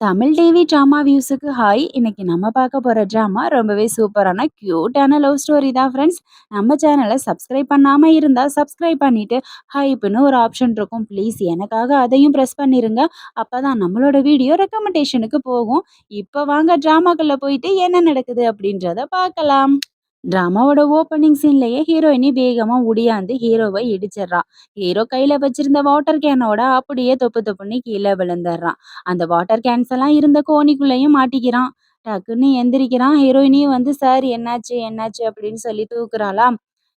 Tamil TV drama வியூஸுக்கு hi. இன்னைக்கு நம்ம பார்க்க போற ட்ராமா ரொம்பவே சூப்பரான கியூட்டான லவ் ஸ்டோரி தான் ஃப்ரெண்ட்ஸ். நம்ம சேனலை சப்ஸ்கிரைப் பண்ணாம இருந்தா சப்ஸ்கிரைப் பண்ணிட்டு ஹைப்னு ஒரு ஆப்ஷன் இருக்கும். ப்ளீஸ் எனக்காக அதையும் ப்ரெஸ் பண்ணிருங்க. அப்பதான் நம்மளோட வீடியோ ரெக்கமெண்டேஷனுக்கு போகும். இப்போ வாங்க ட்ராமாக்குள்ள போயிட்டு என்ன நடக்குது அப்படின்றத பார்க்கலாம். டிராமாவோட ஓப்பனிங் சீன்லயே ஹீரோயினி வேகமா ஒடியாந்து ஹீரோவை இடிச்சிடுறான். ஹீரோ கையில வச்சிருந்த வாட்டர் கேனோட அப்படியே தொப்பு தொப்புன்னு கீழே விழுந்துடுறான். அந்த வாட்டர் கேன்ஸ் எல்லாம் இருந்த கோணிக்குள்ளேயும் மாட்டிக்கிறான். டக்குன்னு எந்திரிக்கிறான். ஹீரோயினியும் வந்து சார் என்னாச்சு என்னாச்சு அப்படின்னு சொல்லி தூக்குறாளா.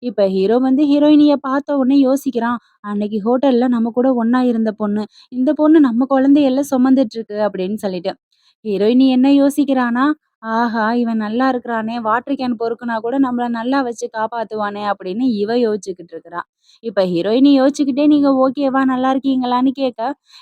இப்ப ஹீரோ வந்து ஹீரோயினிய பார்த்த உடனே யோசிக்கிறான். அன்னைக்கு ஹோட்டல்ல நம்ம கூட ஒண்ணா இருந்த பொண்ணு, இந்த பொண்ணு நம்ம குழந்தையெல்லாம் சுமந்துட்டு இருக்கு அப்படின்னு சொல்லிட்டு ஹீரோயினி என்ன யோசிக்கிறானா, ஆஹா! இவன் நல்லா இருக்கிறானே! வாட்டர் கேன் பொறுக்குனா கூட நம்மள நல்லா வச்சு காப்பாத்துவானே! அப்படின்னு இவ யோசிச்சுக்கிட்டு இருக்கிறா. இப்ப ஹீரோயினி யோசிச்சுக்கிட்டே நீங்க ஓகேவா? நல்லா இருக்கீங்களான்னு கேட்க,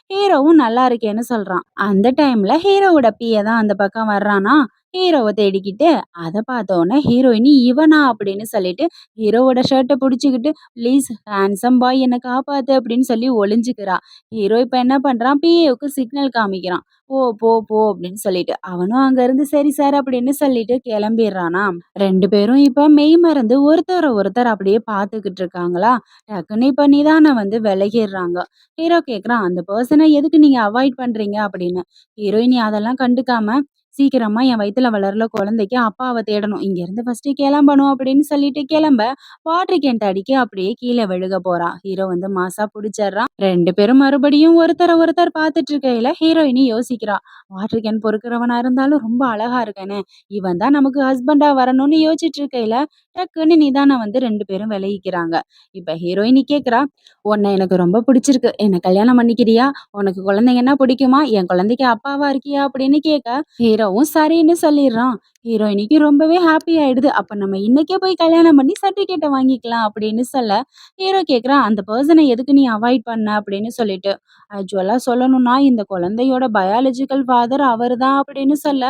ஹீரோவும் நல்லா இருக்கேன்னு சொல்றான். அந்த டைம்ல ஹீரோவோட பிஏ தான் அந்த பக்கம் வர்றானா, ஹீரோவ தேடிக்கிட்டு அத பார்த்தோனே ஹீரோயினி இவனா அப்படின்னு சொல்லிட்டு ஹீரோவோட ஷர்ட்ட புடிச்சுக்கிட்டு, "ப்ளீஸ் ஹேண்ட்ஸம் பாய் என்ன காப்பாத்து" அப்படின்னு சொல்லி ஒளிஞ்சுக்கிறா. ஹீரோ இப்ப என்ன பண்றான், பிஏவுக்கு சிக்னல் காமிக்கிறான். "போ, போ, போ" அப்படின்னு சொல்லிட்டு. அவனும் அங்கருந்து சரி சார் அப்படின்னு சொல்லிட்டு கிளம்பிடுறானா. 2 பேரும் இப்ப மெய்மறந்து ஒருத்தர ஒருத்தர் அப்படியே பார்த்துக்கிட்டு இருக்காங்களா. டக்குன்னு இப்ப நிதானம் வந்து விலகிடுறாங்க. ஹீரோ கேட்குறான், "அந்த பெர்சன எதுக்கு நீங்க அவாய்ட் பண்றீங்க?" அப்படின்னு. ஹீரோயினி அதெல்லாம் கண்டுக்காம, "சீக்கிரமா என் வயித்துல வளர்ற குழந்தைக்கு அப்பாவ தேடணும். இங்கேருந்து ஃபர்ஸ்ட்டு கிளம்பணும்" அப்படின்னு சொல்லிட்டு கிளம்ப, வாட்டர் கேன் தடிக்கி அப்படியே கீழ விழுக போறா. ஹீரோ வந்து மாஸா புடிச்சர்றான். 2 பேரும் மறுபடியும் ஒருத்தர ஒருத்தர் பார்த்துட்டு இருக்கையில ஹீரோயினி யோசிக்கிறா. வாட்டர் கேன் பொறுக்கிறவனா இருந்தாலும் ரொம்ப அழகா இருக்கானே! இவன் தான் நமக்கு ஹஸ்பண்டா வரணும்னு யோசிச்சுட்டு இருக்கையில, டக்குன்னு நிதானம் வந்து 2 பேரும் விலகிக்கிறாங்க. இப்ப ஹீரோயினி கேட்கிறா, "உன்ன எனக்கு ரொம்ப பிடிச்சிருக்கு. என்ன கல்யாணம் பண்ணிக்கிறியா? உனக்கு குழந்தைங்கன்னா பிடிக்குமா? என் குழந்தைக்கு அப்பாவா இருக்கியா?" அப்படின்னு கேட்க, ஹீரோவும் சரின்னு சொல்லிடுறான். ஹீரோயினிக்கு ரொம்பவே ஹாப்பி ஆயிடுது. அப்ப நம்ம இன்னைக்கே போய் கல்யாணம் பண்ணி சர்டிஃபிகேட்ட வாங்கிக்கலாம் அப்படின்னு சொல்ல, ஹீரோ கேட்குறான், "அந்த பெர்சன எதுக்கு நீ அவாய்ட் பண்ண?" அப்படின்னு சொல்லிட்டு. ஆக்சுவலா சொல்லணும்னா, இந்த குழந்தையோட பயாலஜிக்கல் ஃபாதர் அவர்தான் அப்படின்னு சொல்ல,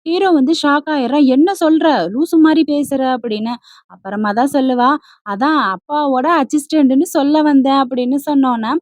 ஹீரோ வந்து ஷாக் ஆயிடுறான். "என்ன சொல்ற? லூசு மாரி பேசுற" அப்படின்னு. அப்புறமா தான் சொல்லுவா, "அதான் அப்பாவோட அசிஸ்டன்ட்ன்னு சொல்ல வந்தேன்" அப்படின்னு சொன்னோன,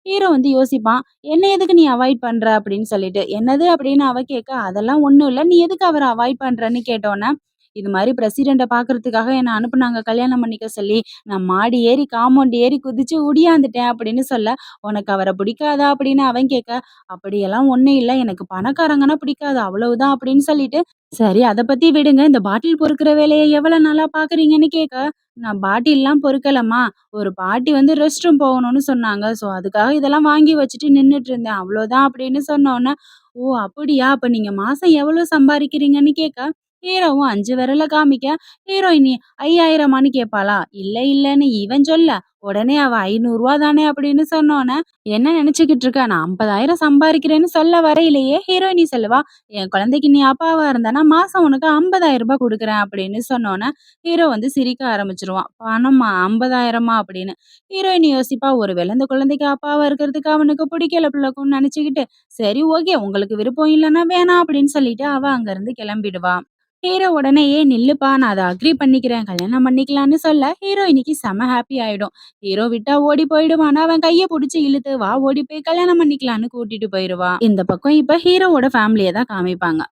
ஹீரோ வந்து யோசிப்பான். "என்ன எதுக்கு நீ அவாய்ட் பண்ற?" அப்படின்னு சொல்லிட்டு. "என்னது?" அப்படின்னு அவ கேட்க, "அதெல்லாம் ஒண்ணும் இல்ல. நீ எதுக்கு அவர அவாய்ட் பண்றன்னு?" கேட்டோன, "இது மாரி பிரசிடெண்ட்ட பார்க்கறதுக்காக என்ன அனுப்புனாங்க கல்யாணம் பண்ணிக்க சொல்லி. நான் மாடி ஏறி காம்பவுண்ட் ஏறி குதிச்சு ஒடியாந்துட்டேன்" அப்படின்னு சொல்ல, "உனக்கு அவர பிடிக்காதா?" அப்படின்னு அவன் கேட்க, "அப்படியெல்லாம் ஒண்ணும் இல்ல. எனக்கு பணக்காரங்கன்னா பிடிக்காது. அவ்வளவுதான்" அப்படின்னு சொல்லிட்டு, "சரி அத பத்தி விடுங்க. இந்த பாட்டில் பொறுக்குற வேலைய எவ்வளவு நாளா பார்க்குறீங்கன்னு?" கேட்க, "நான் பாட்டில்லாம் பொறுக்கலம்மா. ஒரு பாட்டி வந்து ரெஸ்ட் ரூம் போகணும்னு சொன்னாங்க. ஸோ அதுக்காக இதெல்லாம் வாங்கி வச்சுட்டு நின்னுட்டு இருந்தேன். அவ்வளோதான்" அப்படின்னு சொன்னோனே, "ஓ! அப்படியா? அப்ப நீங்க மாசம் எவ்வளோ சம்பாரிக்கிறீங்கன்னு?" கேட்க, ஹீரோவும் 5 விரல காமிக்க, ஹீரோயினி 5000மான்னு கேட்பாளா? "இல்ல இல்லன்னு" இவன் சொல்ல, உடனே அவ "ரூ. 500 தானே" அப்படின்னு சொன்னோனே, "என்ன நினைச்சுக்கிட்டு இருக்க? நான் 50,000 சம்பாரிக்கிறேன்னு" சொல்ல வரையிலேயே ஹீரோயினி சொல்லுவா, "என் குழந்தைக்கு நீ அப்பாவா இருந்தனா மாசம் உனக்கு ரூ. 50,000 குடுக்குறேன்" அப்படின்னு சொன்னோனே, ஹீரோ வந்து சிரிக்க ஆரம்பிச்சுருவான். "பணமா? 50,000மா?" அப்படின்னு. ஹீரோயின் யோசிப்பா, ஒருவேளை இந்த குழந்தைக்கு அப்பாவா இருக்கிறதுக்கு அவனுக்கு பிடிக்கல போலக்கும்னு நினைச்சுக்கிட்டு, "சரி ஓகே உங்களுக்கு விருப்பம் இல்லன்னா வேணாம்" அப்படின்னு சொல்லிட்டு அவ அங்கிருந்து கிளம்பிடுவா. ஹீரோ உடனே "ஏய் நில்லுப்பா நான் அத அக்ரி பண்ணிக்கிறேன். கல்யாணம் பண்ணிக்கலான்னு" சொல்ல ஹீரோயினிக்கு செம ஹாப்பி ஆயிடும். ஹீரோ விட்டா ஓடி போயிடுவான். அவன் கைய புடிச்சு இழுத்து "வா ஓடி போய் கல்யாணம் பண்ணிக்கலான்னு" கூட்டிட்டு போயிருவா. இந்த பக்கம் இப்ப ஹீரோவோட ஃபேமிலிய தான் காமிப்பாங்க.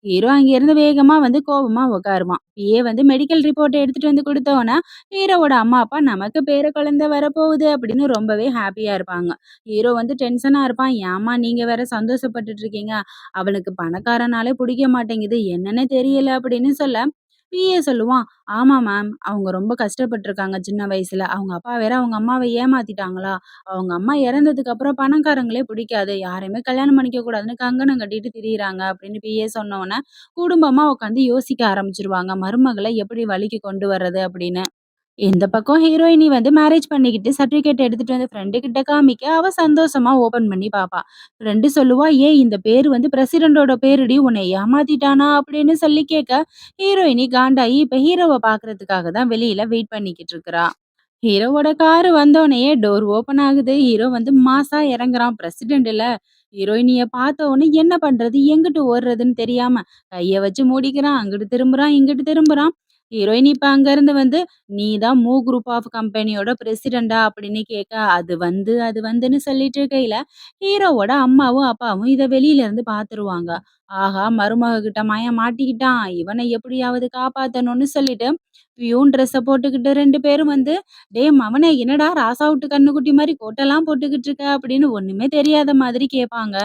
ஹீரோ அங்கிருந்து வேகமா வந்து கோவமா உட்காருவான். பிஏ வந்து மெடிக்கல் ரிப்போர்ட் எடுத்துட்டு வந்து குடுத்தோன, ஹீரோவோட அம்மா, அப்பா "நமக்கு பேர குழந்தை வரப்போகுது" அப்படின்னு ரொம்பவே ஹாப்பியா இருப்பாங்க. ஹீரோ வந்து டென்ஷனா இருப்பான். "ஏம்மா நீங்க வேற சந்தோஷப்பட்டுட்டு இருக்கீங்க? அவனுக்கு பணக்காரனாலே புடிக்க மாட்டேங்குது. என்னன்னே தெரியல" அப்படின்னு சொல்ல, பிஏ சொல்லுவான், "ஆமா மேம். அவங்க ரொம்ப கஷ்டப்பட்டுருக்காங்க சின்ன வயசுல. அவங்க அப்பா வேற அவங்க அம்மாவ ஏமாத்திட்டாங்களா, அவங்க அம்மா இறந்ததுக்கு அப்புறம் பணக்காரங்களே பிடிக்காது. யாரையுமே கல்யாணம் பண்ணிக்க கூடாதுன்னு கங்கணம் கட்டிட்டு திரியிறாங்க" அப்படின்னு பிஏ சொன்னோனே, குடும்பமா உட்காந்து யோசிக்க ஆரம்பிச்சுருவாங்க. மருமகள எப்படி வழிக்கு கொண்டு வர்றது அப்படின்னு. இந்த பக்கம் ஹீரோயினி வந்து மேரேஜ் பண்ணிக்கிட்டு சர்டிஃபிகேட் எடுத்துட்டு வந்து ஃப்ரெண்டு கிட்ட காமிக்க, அவ சந்தோஷமா ஓப்பன் பண்ணி பாப்பா. ஃப்ரெண்டு சொல்லுவா, "ஏய் இந்த பேரு வந்து பிரசிடென்டோட பேருடி, உன்னை ஏமாத்திட்டானா?" அப்படின்னு சொல்லி கேட்க, ஹீரோயினி காண்டாயி இப்ப ஹீரோவ பார்க்கறதுக்காக தான் வெளியில வெயிட் பண்ணிக்கிட்டு இருக்கிறா. ஹீரோவோட காரு வந்தோனயே டோர் ஓப்பன் ஆகுது. ஹீரோ வந்து மாஸா இறங்குறான். பிரசிடென்ட்ல. ஹீரோயினிய பார்த்த உடனே என்ன பண்றது? எங்கிட்டு ஓடுறதுன்னு தெரியாம கைய வச்சு மூடிக்கிறான். அங்கிட்டு திரும்புறான், இங்கிட்டு திரும்புறான். ஹீரோயின் இப்ப அங்கருந்து வந்து, "நீ தான் மூ குரூப் ஆஃப் கம்பெனியோட பிரசிடென்ட்டா?" அப்படின்னு கேட்க, அது வந்துன்னு சொல்லிட்டு இருக்கையில, ஹீரோவோட அம்மாவும், அப்பாவும் இத வெளியில இருந்து பார்த்துருவாங்க. ஆஹா! மருமக கிட்ட மயன் மாட்டிக்கிட்டான். இவன எப்படியாவது காப்பாத்தணும்னு சொல்லிட்டு, பியூன் ட்ரெஸ்ஸ போட்டுக்கிட்டு 2 பேரும் வந்து, "டேய் மவனே என்னடா ராசா வூட்டு கன்னுக்குட்டி மாரி கோட்டெல்லாம் போட்டுக்கிட்டு இருக்க?" அப்படின்னு ஒண்ணுமே தெரியாத மாதிரி கேட்பாங்க.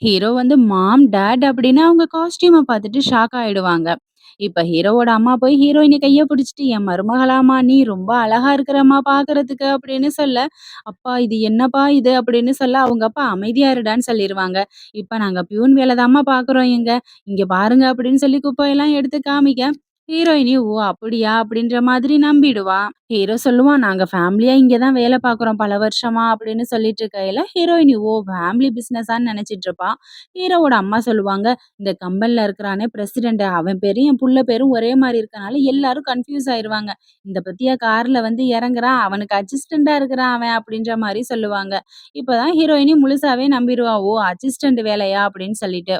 ஹீரோ வந்து மாம், டாட் அப்படின்னு அவங்க காஸ்டியூம பார்த்துட்டு ஷாக் ஆயிடுவாங்க. இப்ப ஹீரோவோட அம்மா போய் ஹீரோயினி கைய பிடிச்சுட்டு, "என் மருமகளாம்மா, நீ ரொம்ப அழகா இருக்கிறம்மா பார்க்கறதுக்கு" அப்படின்னு சொல்ல, "அப்பா இது என்னப்பா இது?" அப்படின்னு சொல்ல, அவங்க அப்பா "அமைதியா இருடான்னு" சொல்லிருவாங்க. "இப்ப நாங்க பியூன் வேல தாம்மா பார்க்குறோம் இங்க. இங்க பாருங்க" அப்படின்னு சொல்லி குப்பையெல்லாம் எடுத்து காமிக்க, ஹீரோயினி "ஓ! அப்படியா?" அப்படின்ற மாதிரி நம்பிடுவா. ஹீரோ சொல்லுவான், "நாங்க ஃபேமிலியா இங்க தான் வேலை பார்க்குறோம் பல வருஷமா" அப்படின்னு சொல்லிட்டு இருக்கையில, ஹீரோயினி ஓ! ஃபேமிலி பிசினஸான்னு நெனச்சிட்டு இருப்பா. ஹீரோவோட அம்மா சொல்லுவாங்க, "இந்த கம்பெனில இருக்கிறானே பிரசிடென்ட் அவன் பேரும், என் புள்ள பேரும் ஒரே மாரி இருக்கனால எல்லாரும் கன்ஃப்யூஸ் ஆயிருவாங்க. இந்த பத்தியா கார்ல வந்து இறங்குறான், அவனுக்கு அசிஸ்டன்ட்டா இருக்கிறான் அவன்" அப்படின்ற மாரி சொல்லுவாங்க. இப்பதான் ஹீரோயினி முழுசாவே நம்பிருவா. "ஓ! அசிஸ்டன்ட் வேலையா?" அப்படின்னு சொல்லிட்டு.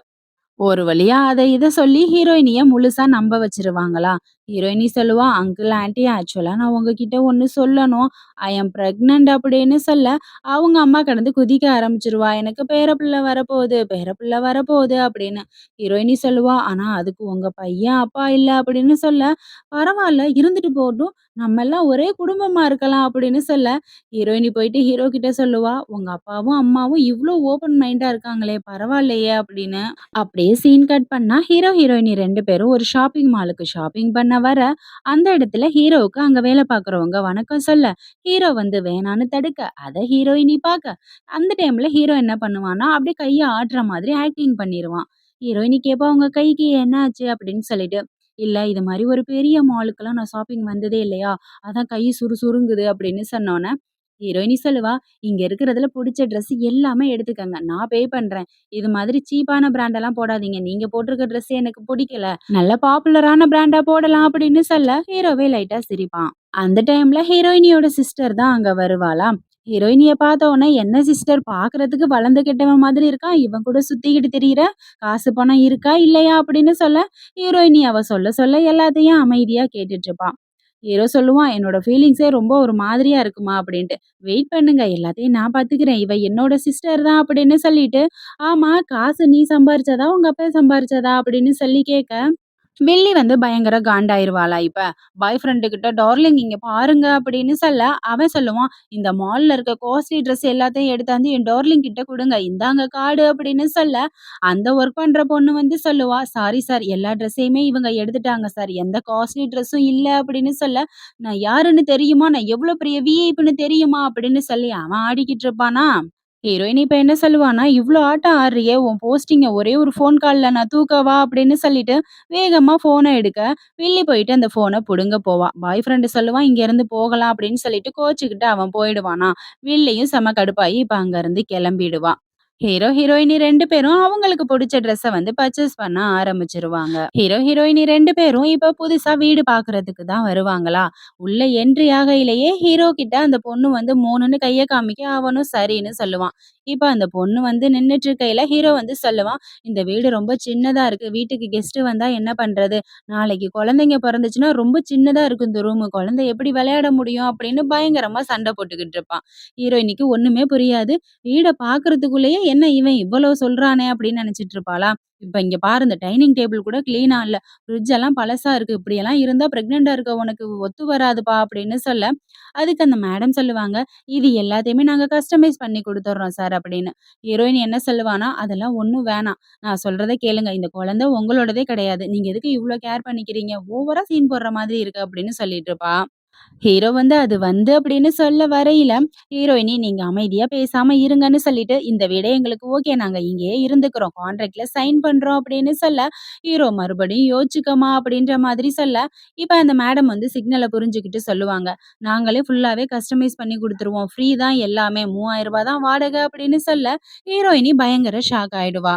ஒரு வழியா அத இத சொல்லி ஹீரோயினிய முழுசா நம்ப வச்சுருவாங்களா? ஹீரோயினி சொல்லுவா, "அங்கிள், ஆன்டி ஆக்சுவலா நான் உங்ககிட்ட ஒண்ணு சொல்லணும். ஐ அம் பிரெக்னன்ட்" அப்படின்னு சொல்ல, அவங்க அம்மா கிடந்து குதிக்க ஆரம்பிச்சுருவா. "எனக்கு பேரப்பிள்ளை வரப்போகுது, பேரப்பிள்ளை வரப்போகுது" அப்படின்னு. ஹீரோயினி சொல்லுவா, "ஆனா அதுக்கு உங்க பையன் அப்பா இல்ல" அப்படின்னு சொல்ல, "பரவால்ல இருந்துட்டு போகட்டும். நம்மெல்லாம் ஒரே குடும்பமா இருக்கலாம்" அப்படின்னு சொல்ல, ஹீரோயினி போயிட்டு ஹீரோ கிட்ட சொல்லுவா, "உங்க அப்பாவும், அம்மாவும் இவ்ளோ ஓப்பன் மைண்டா இருக்காங்களே பரவால்லையே" அப்படின்னு. அப்படியே சீன் கட் பண்ணா ஹீரோ, ஹீரோயினி 2 பேரும் ஒரு ஷாப்பிங் மாலுக்கு ஷாப்பிங் பண்ண வர, அந்த இடத்துல ஹீரோவுக்கு அங்க வேலை பார்க்குறவங்க வணக்கம் சொல்ல, ஹீரோ வந்து வேணான்னு தடுக்க, அத ஹீரோயினி பார்க்க, அந்த டைம்ல ஹீரோ என்ன பண்ணுவான்னா, அப்படியே கைய ஆட்டுற மாதிரி ஆக்டிங் பண்ணிருவான். ஹீரோயினி கேட்பா, "உங்க கைக்கு என்ன ஆச்சு?" அப்படின்னு சொல்லிட்டு. "இல்ல இது மாரி ஒரு பெரிய மாலுக்கெல்லாம் நான் ஷாப்பிங் வந்ததே இல்லையா, அதான் கை சுறுசுறுங்குது" அப்படின்னு சொன்னோனே, ஹீரோயினி சொல்லுவா, "இங்க இருக்கிறதுல புடிச்ச ட்ரெஸ் எல்லாமே எடுத்துக்கங்க. நான் பே பண்றேன். இது மாதிரி சீப்பான பிராண்டெல்லாம் போடாதீங்க. நீங்க போட்டிருக்க ட்ரெஸ் எனக்கு புடிக்கல. நல்ல பாப்புலரான பிராண்டா போடலாம்" அப்படின்னு சொல்ல, ஹீரோவே லைட்டா சிரிப்பான். அந்த டைம்ல ஹீரோயினியோட சிஸ்டர் தான் அங்க வருவாளா. ஹீரோயினிய பார்த்த உடனே, "என்ன சிஸ்டர் பார்க்கறதுக்கு வளர்ந்து கெட்டவன் மாதிரி இருக்கான். இவன் கூட சுத்திக்கிட்டு திரியிற. காசு பணம் இருக்கா? இல்லையா?" அப்படின்னு சொல்ல, ஹீரோயினி அவ சொல்ல சொல்ல எல்லாத்தையும் அமைதியா கேட்டுட்டு இருப்பா. ஹீரோ சொல்லுவான், "என்னோட ஃபீலிங்ஸே ரொம்ப ஒரு மாதிரியா இருக்குமா" அப்படின்ட்டு. "வெயிட் பண்ணுங்க எல்லாத்தையும் நான் பார்த்துக்கிறேன். இவ என்னோட சிஸ்டர் தான்" அப்படின்னு சொல்லிட்டு, "ஆமா காசு நீ சம்பாரிச்சதா? உங்க அப்பா சம்பாரிச்சதா?" அப்படின்னு சொல்லி கேட்க, வில்லி வந்து பயங்கர காண்டாயிருவாளா இப்ப. பாய் ஃப்ரெண்டு கிட்ட டார்லிங் இங்க பாருங்க அப்படின்னு சொல்ல, அவன் சொல்லுவான், "இந்த மால்ல இருக்க காஸ்ட்லி ட்ரெஸ் எல்லாத்தையும் எடுத்தாந்து என் டார்லிங் கிட்ட குடுங்க. இந்தாங்க கார்டு" அப்படின்னு சொல்ல, அந்த ஒர்க் பண்ற பொண்ணு வந்து சொல்லுவா, "சாரி சார் எல்லா ட்ரெஸ்ஸையுமே இவங்க எடுத்துட்டாங்க சார். எந்த காஸ்ட்லி ட்ரெஸ்ஸும் இல்ல" அப்படின்னு சொல்ல, "நான் யாருன்னு தெரியுமா? நான் எவ்வளோ பெரிய விஐபின்னு தெரியுமா?" அப்படின்னு சொல்லி அவன் ஆடிக்கிட்டு இருப்பானா. ஹீரோயின் இப்ப என்ன சொல்லுவான்னா, "இவ்ளோ ஆட்டம் ஆடுறியே! உன் போஸ்டிங்க ஒரே ஒரு ஃபோன் கால்ல நான் தூக்கவா?" அப்படின்னு சொல்லிட்டு, வேகமா ஃபோன எடுக்க, வில்லி போயிட்டு அந்த ஃபோன புடுங்க போவா. பாய் ஃப்ரெண்ட் சொல்லுவான், "இங்கேருந்து போகலாம்" அப்படின்னு சொல்லிட்டு கோச்சுக்கிட்டு அவன் போயிடுவானா. வில்லியும் செம கடுப்பாயி இப்ப அங்கருந்து கெளம்பிடுவா. ஹீரோ, ஹீரோயினி 2 பேரும் அவங்களுக்கு புடிச்ச ட்ரெஸ்ஸ வந்து பர்ச்சேஸ் பண்ண ஆரம்பிச்சுருவாங்க. ஹீரோ, ஹீரோயினி 2 பேரும் இப்ப புதுசா வீடு பாக்குறதுக்கு தான் வருவாங்களா. உள்ள என்ட்ரி ஆகையிலேயே ஹீரோ கிட்ட அந்த பொண்ணு வந்து 3ன்னு கைய காமிக்க, அவனும் சரின்னு சொல்லுவான். இப்ப அந்த பொண்ணு வந்து நின்னுட்டு இருக்கையில ஹீரோ வந்து சொல்லுவான், "இந்த வீடு ரொம்ப சின்னதா இருக்கு. வீட்டுக்கு கெஸ்ட் வந்தா என்ன பண்றது? நாளைக்கு குழந்தைங்க பொறந்துச்சுன்னா ரொம்ப சின்னதா இருக்கும் இந்த ரூமு. குழந்தை எப்படி விளையாட முடியும்?" அப்படின்னு பயங்கரமா சண்டை போட்டுக்கிட்டு இருப்பான். ஹீரோயினிக்கு ஒண்ணுமே புரியாது. வீட பாக்குறதுக்குள்ளேயே என்ன இவன் இவ்வளவு சொல்றானே அப்படின்னு நினைச்சிட்டு இருப்பாளா. இப்ப இங்க பாரு இந்த டைனிங் டேபிள் கூட கிளீனா இல்ல. ஃப்ரிட்ஜ் எல்லாம் பழசா இருக்கு. இப்படியெல்லாம் இருந்தா பிரெக்னன்ட்டா இருக்க உனக்கு ஒத்து வராதுப்பா அப்படின்னு சொல்ல, அதுக்கு அந்த மேடம் சொல்லுவாங்க, "இது எல்லாத்தையுமே நாங்க கஸ்டமைஸ் பண்ணி குடுத்துர்றோம் சார்" அப்படின்னு. ஹீரோயின் என்ன சொல்லுவான்னா, "அதெல்லாம் ஒண்ணும் வேணாம். நான் சொல்றத கேளுங்க. இந்த குழந்தை உங்களோடதே கிடையாது. நீங்க எதுக்கு இவ்ளோ கேர் பண்ணிக்கிறீங்க? ஓவரா சீன் போடுற மாதிரி இருக்கு" அப்படின்னு சொல்லிட்டு இருப்பா. ஹீரோ வந்து அது வந்து அப்படின்னு சொல்ல வரையில, ஹீரோயினி "நீங்க அமைதியா பேசாம இருங்கன்னு" சொல்லிட்டு, "இந்த வீடே எங்களுக்கு ஓகே. நாங்க இங்கேயே இருந்துக்கிறோம். கான்ட்ராக்ட்ல சைன் பண்றோம்" அப்படின்னு சொல்ல, ஹீரோ மறுபடியும் "யோசிச்சுக்கம்மா" அப்படின்ற மாதிரி சொல்ல, இப்ப அந்த மேடம் வந்து சிக்னல புரிஞ்சுகிட்டு சொல்லுவாங்க, "நாங்களே ஃபுல்லாவே கஸ்டமைஸ் பண்ணி குடுத்துருவோம். ஃப்ரீ தான் எல்லாமே. ரூ. 3000 தான் வாடகை" அப்படின்னு சொல்ல, ஹீரோயினி பயங்கர ஷாக் ஆயிடுவா.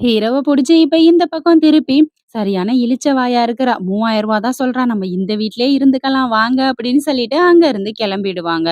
ஹீரோவ புடிச்சு இப்ப இந்த பக்கம் திருப்பி, "சரியான இளிச்ச வாயா இருக்கிறா. ரூ. 3000 தான் சொல்றா. நம்ம இந்த வீட்லயே இருந்துக்கலாம் வாங்க" அப்படின்னு சொல்லிட்டு அங்க இருந்து கிளம்பிடுவாங்க.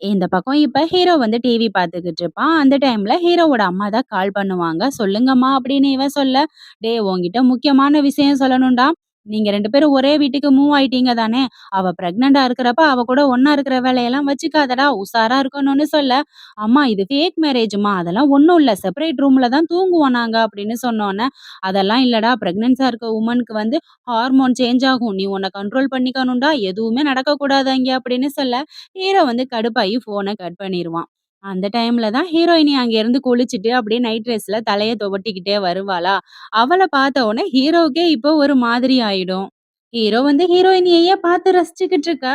இந்த பக்கம் இப்ப ஹீரோ வந்து டிவி பார்த்துக்கிட்டு இருப்பான். அந்த டைம்ல ஹீரோவோட அம்மா தான் கால் பண்ணுவாங்க. "சொல்லுங்கம்மா" அப்படின்னு இவன் சொல்ல, "டேய் உன்கிட்ட முக்கியமான விஷயம் சொல்லணும்டா. நீங்க 2 பேரும் ஒரே வீட்டுக்கு மூவ் ஆயிட்டீங்க தானே! அவ பிரெக்னன்ட்டா இருக்கிறப்ப அவ கூட ஒண்ணா இருக்கிற வேலையெல்லாம் வச்சுக்காதடா! உஷாரா இருக்கணும்னு சொல்ல, "அம்மா இது ஃபேக் மேரேஜ்மா. அதெல்லாம் ஒண்ணும் இல்ல. செப்பரேட் ரூம்ல தான் தூங்குவோம் நாங்க" அப்படின்னு சொன்னோனே, "அதெல்லாம் இல்லடா. பிரெக்னன்ஸா இருக்க வுமனுக்கு வந்து ஹார்மோன் சேஞ்ச் ஆகும். நீ உன்ன கண்ட்ரோல் பண்ணிக்கணும்டா. எதுவுமே நடக்கக்கூடாது அங்க" அப்படின்னு சொல்ல, ஹீரோ வந்து கடுப்பாயி ஃபோன கட் பண்ணிருவான். அந்த டைம்ல தான் ஹீரோயினி அங்கேருந்து குளிச்சுட்டு அப்படியே நைட் ட்ரெஸ்ல தலைய துவட்டிக்கிட்டே வருவாளா, அவள பார்த்த உடனே ஹீரோவுக்கே இப்போ ஒரு மாதிரி ஆயிடும். ஹீரோ வந்து ஹீரோயினியையே பார்த்து ரசிச்சுக்கிட்டு இருக்கா.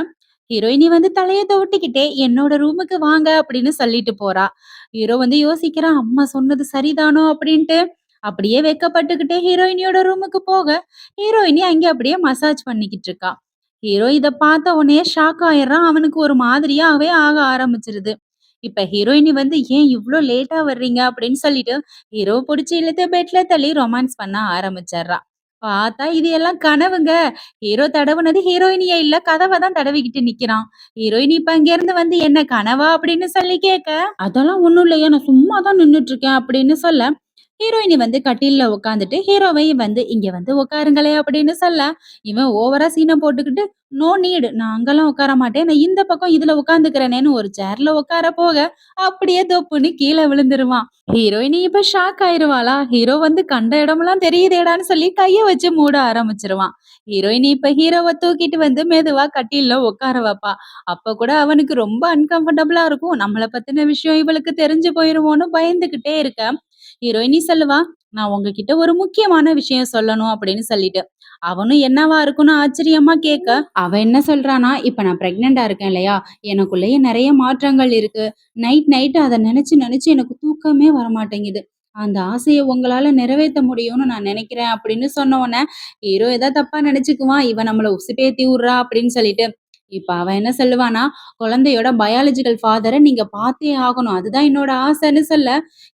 ஹீரோயினி வந்து தலைய துவட்டிக்கிட்டே, "என்னோட ரூமுக்கு வாங்க" அப்படின்னு சொல்லிட்டு போறா. ஹீரோ வந்து யோசிக்கிறான், "அம்மா சொன்னது சரிதானோ?" அப்படின்ட்டு. அப்படியே வெட்கப்பட்டுக்கிட்டே ஹீரோயினியோட ரூமுக்கு போக, ஹீரோயினி அங்கே அப்படியே மசாஜ் பண்ணிக்கிட்டு இருக்கா. ஹீரோ இத பார்த்த உடனேயே ஷாக் ஆயிடுறான். அவனுக்கு ஒரு மாதிரியாவே ஆக ஆரம்பிச்சுருது. இப்ப ஹீரோயினி வந்து, "ஏன் இவ்ளோ லேட்டா வர்றீங்க?" அப்படின்னு சொல்லிட்டு, ஹீரோவ புடிச்சு இழுத்து பெட்ல தள்ளி ரொமான்ஸ் பண்ண ஆரம்பிச்சர்றா. பார்த்தா இது எல்லாம் கனவுங்க. ஹீரோ தடவுனது ஹீரோயினிய இல்ல, கதவ தான் தடவிக்கிட்டு நிக்கிறான். ஹீரோயினி இப்ப அங்கேருந்து வந்து, "என்ன கனவா?" அப்படின்னு சொல்லி கேட்க, "அதெல்லாம் ஒண்ணும் இல்லையே, நான் சும்மா தான் நின்னுட்டு இருக்கேன்" அப்படின்னு சொல்ல, ஹீரோயினி வந்து கட்டில்ல உட்காந்துட்டு, ஹீரோவையும் வந்து, "இங்க வந்து உட்காருங்களேன்" அப்படின்னு சொல்ல, இவன் ஓவரா சீன போட்டுக்கிட்டு, "நோ நீட். நான் அங்கலாம் உட்கார மாட்டேன். நான் இந்த பக்கம் இதுல உட்காந்துக்கிறேனேன்னு" ஒரு சேர்ல உட்கார போக, அப்படியே தொப்புன்னு கீழ விழுந்துருவான். ஹீரோயினி இப்ப ஷாக் ஆயிருவாளா? ஹீரோ வந்து கண்ட இடமெல்லாம் தெரியுதேடான்னு சொல்லி கைய வச்சு மூட ஆரம்பிச்சுருவான். ஹீரோயினி இப்ப ஹீரோவ தூக்கிட்டு வந்து மெதுவா கட்டில்ல உட்கார வைப்பா. அப்ப கூட அவனுக்கு ரொம்ப அன்கம்ஃபர்டபுளா இருக்கும். நம்மள பத்தின விஷயம் இவளுக்கு தெரிஞ்சு போயிருமோன்னு பயந்துகிட்டே இருக்க, ஹீரோயினி சொல்லுவா, "நான் உங்ககிட்ட ஒரு முக்கியமான விஷயம் சொல்லணும்" அப்படின்னு சொல்லிட்டு. அவனும் என்னவா இருக்கும்னு ஆச்சரியமா கேட்க, அவ என்ன சொல்றான்னா, "இப்ப நான் பிரெக்னன்ட்டா இருக்கேன் இல்லையா? எனக்குள்ளேயே நெறைய மாற்றங்கள் இருக்கு. நைட் நைட் அத நெனச்சு நெனச்சு எனக்கு தூக்கமே வரமாட்டேங்குது. அந்த ஆசைய உங்களால நிறைவேத்த முடியும்னு நான் நெனைக்கிறேன்" அப்படின்னு சொன்ன உடனே, ஹீரோ ஏதா தப்பா நெனச்சுக்குவான். இவ நம்மள உசுப்பேத்தி விட்றா அப்படின்னு சொல்லிட்டு. இப்ப அவன் என்ன சொல்லுவான்னா, குழந்தையோட பயாலஜிக்கல் ஃபாதர நீங்க பார்த்தே ஆகணும். அதுதான் என்னோட ஆசைன்னு சொல்ல,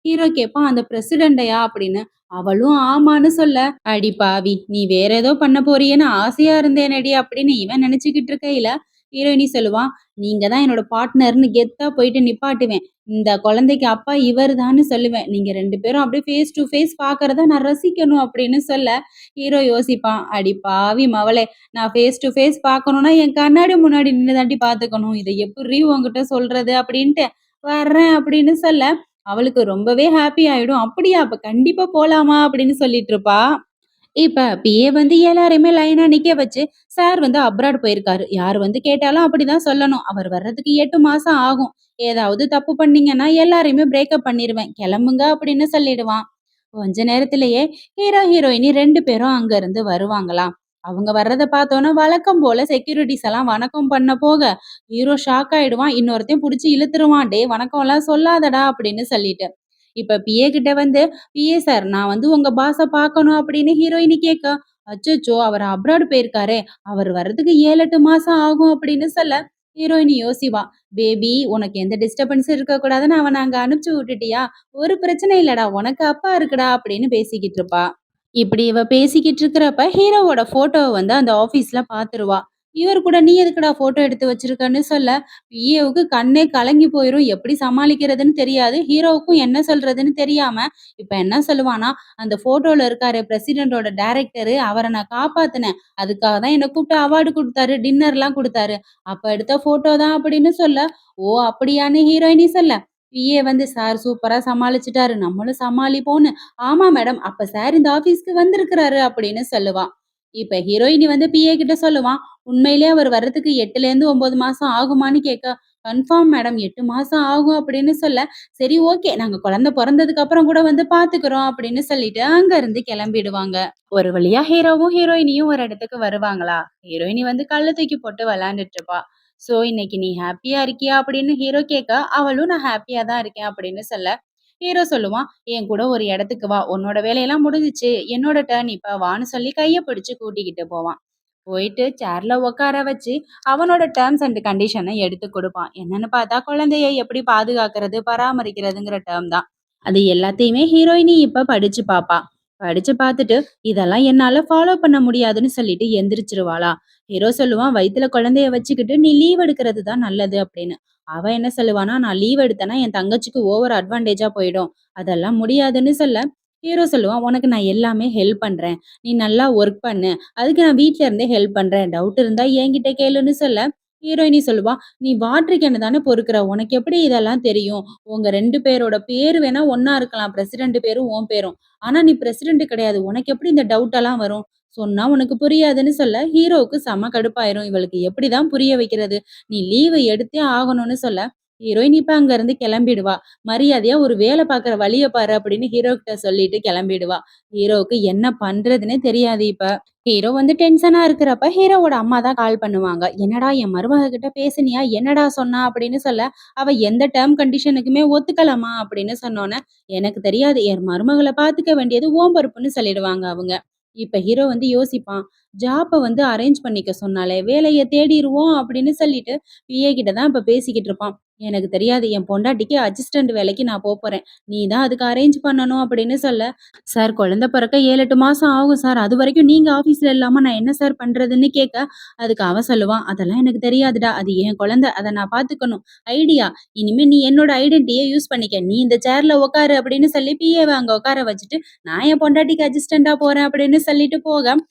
ஹீரோ கேட்பான், "அந்த பிரசிடெண்ட்டயா?" அப்படின்னு. அவளும் ஆமான்னு சொல்ல, "அடி பாவி! நீ வேற ஏதோ பண்ண போறியேன்னு ஆசையா இருந்தேனடி" அப்படின்னு இவன் நெனச்சுக்கிட்டு இருக்கையில, ஹீரோயினி சொல்லுவா, "நீங்க தான் என்னோட பார்ட்னர்ன்னு கெத்தா போயிட்டு நிப்பாட்டுவேன். இந்த குழந்தைக்கு அப்பா இவரு தான்னு சொல்லுவேன். நீங்க 2 பேரும் அப்படியே ஃபேஸ் டு ஃபேஸ் பார்க்கறத நான் ரசிக்கணும்" அப்படின்னு சொல்ல, ஹீரோ யோசிப்பான், "அடி பாவி மவளே! நான் ஃபேஸ் டு ஃபேஸ் பார்க்கணும்னா என் கண்ணாடி முன்னாடி நின்னு தாண்டி பார்த்துக்கணும். இத எப்புட்ரி உன்கிட்ட சொல்றது?" அப்படின்ட்டு, "வர்றேன்" அப்படின்னு சொல்ல, அவளுக்கு ரொம்பவே ஹாப்பி ஆயிடும். "அப்படியா? அப்ப கண்டிப்பா போலாமா?" அப்படின்னு சொல்லிட்டு இருப்பா. இப்ப பிஏ வந்து எல்லாரையுமே லைனா நிக்க வச்சு, சார் வந்து அப்ராட் போயிருக்காரு. யார் வந்து கேட்டாலும் அப்படிதான் சொல்லணும். அவர் வர்றதுக்கு 8 மாசம் ஆகும். ஏதாவது தப்பு பண்ணீங்கன்னா எல்லாரையுமே பிரேக்கப் பண்ணிருவேன். கிளம்புங்க அப்படின்னு சொல்லிடுவான். கொஞ்ச நேரத்திலேயே ஹீரோ, ஹீரோயினி 2 பேரும் அங்க இருந்து வருவாங்களாம். அவங்க வர்றத பார்த்தோன்னே வழக்கம் போல செக்யூரிட்டீஸ் எல்லாம் வணக்கம் பண்ண போக, ஹீரோ ஷாக் ஆயிடுவான். இன்னொருத்தன் புடிச்சு இழுத்துருவான். "டேய் வணக்கம்லாம் சொல்லாதடா" அப்படின்னு சொல்லிட்டு. இப்ப பிஏ கிட்ட வந்து, "பிஏ சார், நான் வந்து உங்க பாஸ பார்க்கணும்" அப்படின்னு ஹீரோயினி கேட்க, "அச்சச்சோ! அவர் அப்ராட் போயிருக்காரே! அவர் வர்றதுக்கு 7, 8 மாசம் ஆகும்" அப்படின்னு சொல்ல, ஹீரோயினி யோசிப்பா. "பேபி, உனக்கு எந்த டிஸ்டர்பன்ஸும் இருக்கக்கூடாதுன்னு அவன அங்க அனுப்பிச்சு விட்டுட்டியா? ஒரு பிரச்சனை இல்லடா. உனக்கு அப்பா இருக்குடா" அப்படின்னு பேசிக்கிட்டு இருப்பா. இப்படி இவ பேசிக்கிட்டு இருக்கிறப்ப, ஹீரோவோட ஃபோட்டோவ வந்து அந்த ஆஃபீஸ்ல பார்த்துருவா. இவர் கூட, "நீ எதுக்குடா ஃபோட்டோ எடுத்து வச்சிருக்கன்னு" சொல்ல, பிஏவுக்கு கண்ணே கலங்கி போயிரும். எப்படி சமாளிக்கிறதுன்னு தெரியாது. ஹீரோவுக்கும் என்ன சொல்றதுன்னு தெரியாம, இப்ப என்ன சொல்லுவான்னா, "அந்த ஃபோட்டோல இருக்காரே பிரசிடென்ட்டோட டைரக்டரு, அவர நான் காப்பாத்துனேன். அதுக்காக தான் என்ன கூப்பிட்டு அவார்டு குடுத்தாரு. டின்னர்லாம் குடுத்தாரு. அப்ப எடுத்த ஃபோட்டோ தான்" அப்படின்னு சொல்ல, "ஓ! அப்படியான்னு" ஹீரோயினி சொல்ல, பிஏ வந்து, "சார் சூப்பரா சமாளிச்சுட்டாரு. நம்மளும் சமாளிப்போம்னு" "ஆமா மேடம். அப்ப சார் இந்த ஆஃபீஸ்க்கு வந்திருக்கிறாரு" அப்படின்னு சொல்லுவா. இப்ப ஹீரோயினி வந்து பிஏ கிட்ட சொல்லுவான். "உண்மையிலேயே அவர் வர்றதுக்கு 8லேருந்து 9 மாசம் ஆகுமான்னு?" கேட்க, "கன்ஃபார்ம் மேடம் 8 மாசம் ஆகும்" அப்படின்னு சொல்ல, "சரி ஓகே. நாங்க குழந்தை பொறந்ததுக்கு அப்புறம் கூட வந்து பார்த்துக்கிறோம்" அப்படின்னு சொல்லிட்டு அங்க இருந்து கிளம்பிடுவாங்க. ஒரு வழியா ஹீரோவும், ஹீரோயினியும் ஒரு இடத்துக்கு வருவாங்களா? ஹீரோயினி வந்து கல்ல தூக்கி போட்டு விளையாண்டுட்டு இருப்பா. "சோ இன்னைக்கு நீ ஹேப்பியா இருக்கியா?" அப்படின்னு ஹீரோ கேட்க, அவளும் "நான் ஹேப்பியா தான் இருக்கேன்" அப்படின்னு சொல்ல, ஹீரோ சொல்லுவான், "என் கூட ஒரு இடத்துக்கு வா. உன்னோட வேலையெல்லாம் முடிஞ்சுச்சு. என்னோட டர்ன் இப்ப வான்னு" சொல்லி கைய பிடிச்சு கூட்டிக்கிட்டு போவான். போயிட்டு சேர்ல உட்கார வச்சு, அவனோட டெர்ம்ஸ் அண்ட் கண்டிஷன எடுத்து குடுப்பான். என்னன்னு பார்த்தா, குழந்தைய எப்படி பாதுகாக்கிறது, பராமரிக்கிறதுங்கிற டெர்ம் தான். அது எல்லாத்தையுமே ஹீரோயினி இப்ப படிச்சு பாப்பா. படிச்சு பார்த்துட்டு, "இதெல்லாம் என்னால ஃபாலோ பண்ண முடியாதுன்னு" சொல்லிட்டு எந்திரிச்சுருவாளா. ஹீரோ சொல்லுவான், "வயித்துல குழந்தைய வச்சுக்கிட்டு நீ லீவ் எடுக்கிறது தான் நல்லது" அப்படின்னு. அவ என்ன சொல்லுவான்னா, "நான் லீவ் எடுத்தேன்னா என் தங்கச்சிக்கு ஓவர் அட்வான்டேஜா போயிடும். அதெல்லாம் முடியாதுன்னு" சொல்ல, ஹீரோ சொல்லுவான், "உனக்கு நான் எல்லாமே ஹெல்ப் பண்றேன். நீ நல்லா ஒர்க் பண்ணு. அதுக்கு நான் வீட்ல இருந்தே ஹெல்ப் பண்றேன். டவுட் இருந்தா என்கிட்ட கேளுன்னு" சொல்ல, ஹீரோயினி சொல்லுவா, "நீ வாட்டர் கேன தானே பொறுக்குற. உனக்கு எப்படி இதெல்லாம் தெரியும்? உங்க 2 பேரோட பேரு வேணா ஒண்ணா இருக்கலாம். பிரசிடென்ட் பேரும் உன் பேரும். ஆனா நீ பிரசிடென்ட் கிடையாது. உனக்கு எப்படி இந்த டவுட் எல்லாம் வரும்? சொன்னா உனக்கு புரியாதுன்னு" சொல்ல, ஹீரோவுக்கு செம கடுப்பாயிரும். இவளுக்கு எப்படிதான் புரிய வைக்கிறது? நீ லீவு எடுத்தே ஆகணும்னு சொல்ல, ஹீரோயின் இப்ப அங்க இருந்து கிளம்பிடுவா. மரியாதையா ஒரு வேல பார்க்குற வழிய பாரு அப்படின்னு ஹீரோ கிட்ட சொல்லிட்டு கிளம்பிடுவா. ஹீரோவுக்கு என்ன பண்றதுன்னே தெரியாது இப்ப. ஹீரோ வந்து டென்ஷனா இருக்கிறப்ப ஹீரோவோட அம்மா தான் கால் பண்ணுவாங்க. "என்னடா என் மருமக கிட்ட பேசினியா? என்னடா சொன்னா?" அப்படின்னு சொல்ல, அவ எந்த டெர்ம் கண்டிஷனுக்குமே ஒத்துக்கலம்மா அப்படின்னு சொன்னோனே, "எனக்கு தெரியாது. என் மருமகள பார்த்துக்க வேண்டியது உன் பொறுப்புன்னு" சொல்லிடுவாங்க அவங்க. இப்ப ஹீரோ வந்து யோசிப்பான். ஜாப்ப வந்து அரேஞ்ச் பண்ணிக்க சொன்னாளே, வேலைய தேடிருவோம் அப்படின்னு சொல்லிட்டு பிஏ கிட்ட தான் இப்ப பேசிக்கிட்டு இருப்பான். "எனக்கு தெரியாது. என் பொண்டாட்டிக்கு அசிஸ்டன்ட் வேலைக்கு நான் போப்போறேன். நீ தான் அதுக்கு அரேஞ்ச் பண்ணணும்" அப்படின்னு சொல்ல, "சார் குழந்தை பிறக்க 7, 8 மாசம் ஆகும் சார். அதுவரைக்கும் நீங்க ஆஃபீஸ்ல இல்லாம நான் என்ன சார் பண்றதுன்னு" கேட்க, அதுக்கு அவன் சொல்லுவான், "அதெல்லாம் எனக்கு தெரியாதுடா. அது என் குழந்தை. அத நான் பார்த்துக்கணும். ஐடியா, இனிமே நீ என்னோட ஐடென்டிட்டிய யூஸ் பண்ணிக்க. நீ இந்த சேர்ல உட்காரு" அப்படின்னு சொல்லி பிஏவ அங்க உட்கார வச்சுட்டு, "நான் என் பொண்டாட்டிக்கு அசிஸ்டன்ட்டா போறேன்" அப்படின்னு சொல்லிட்டு போக,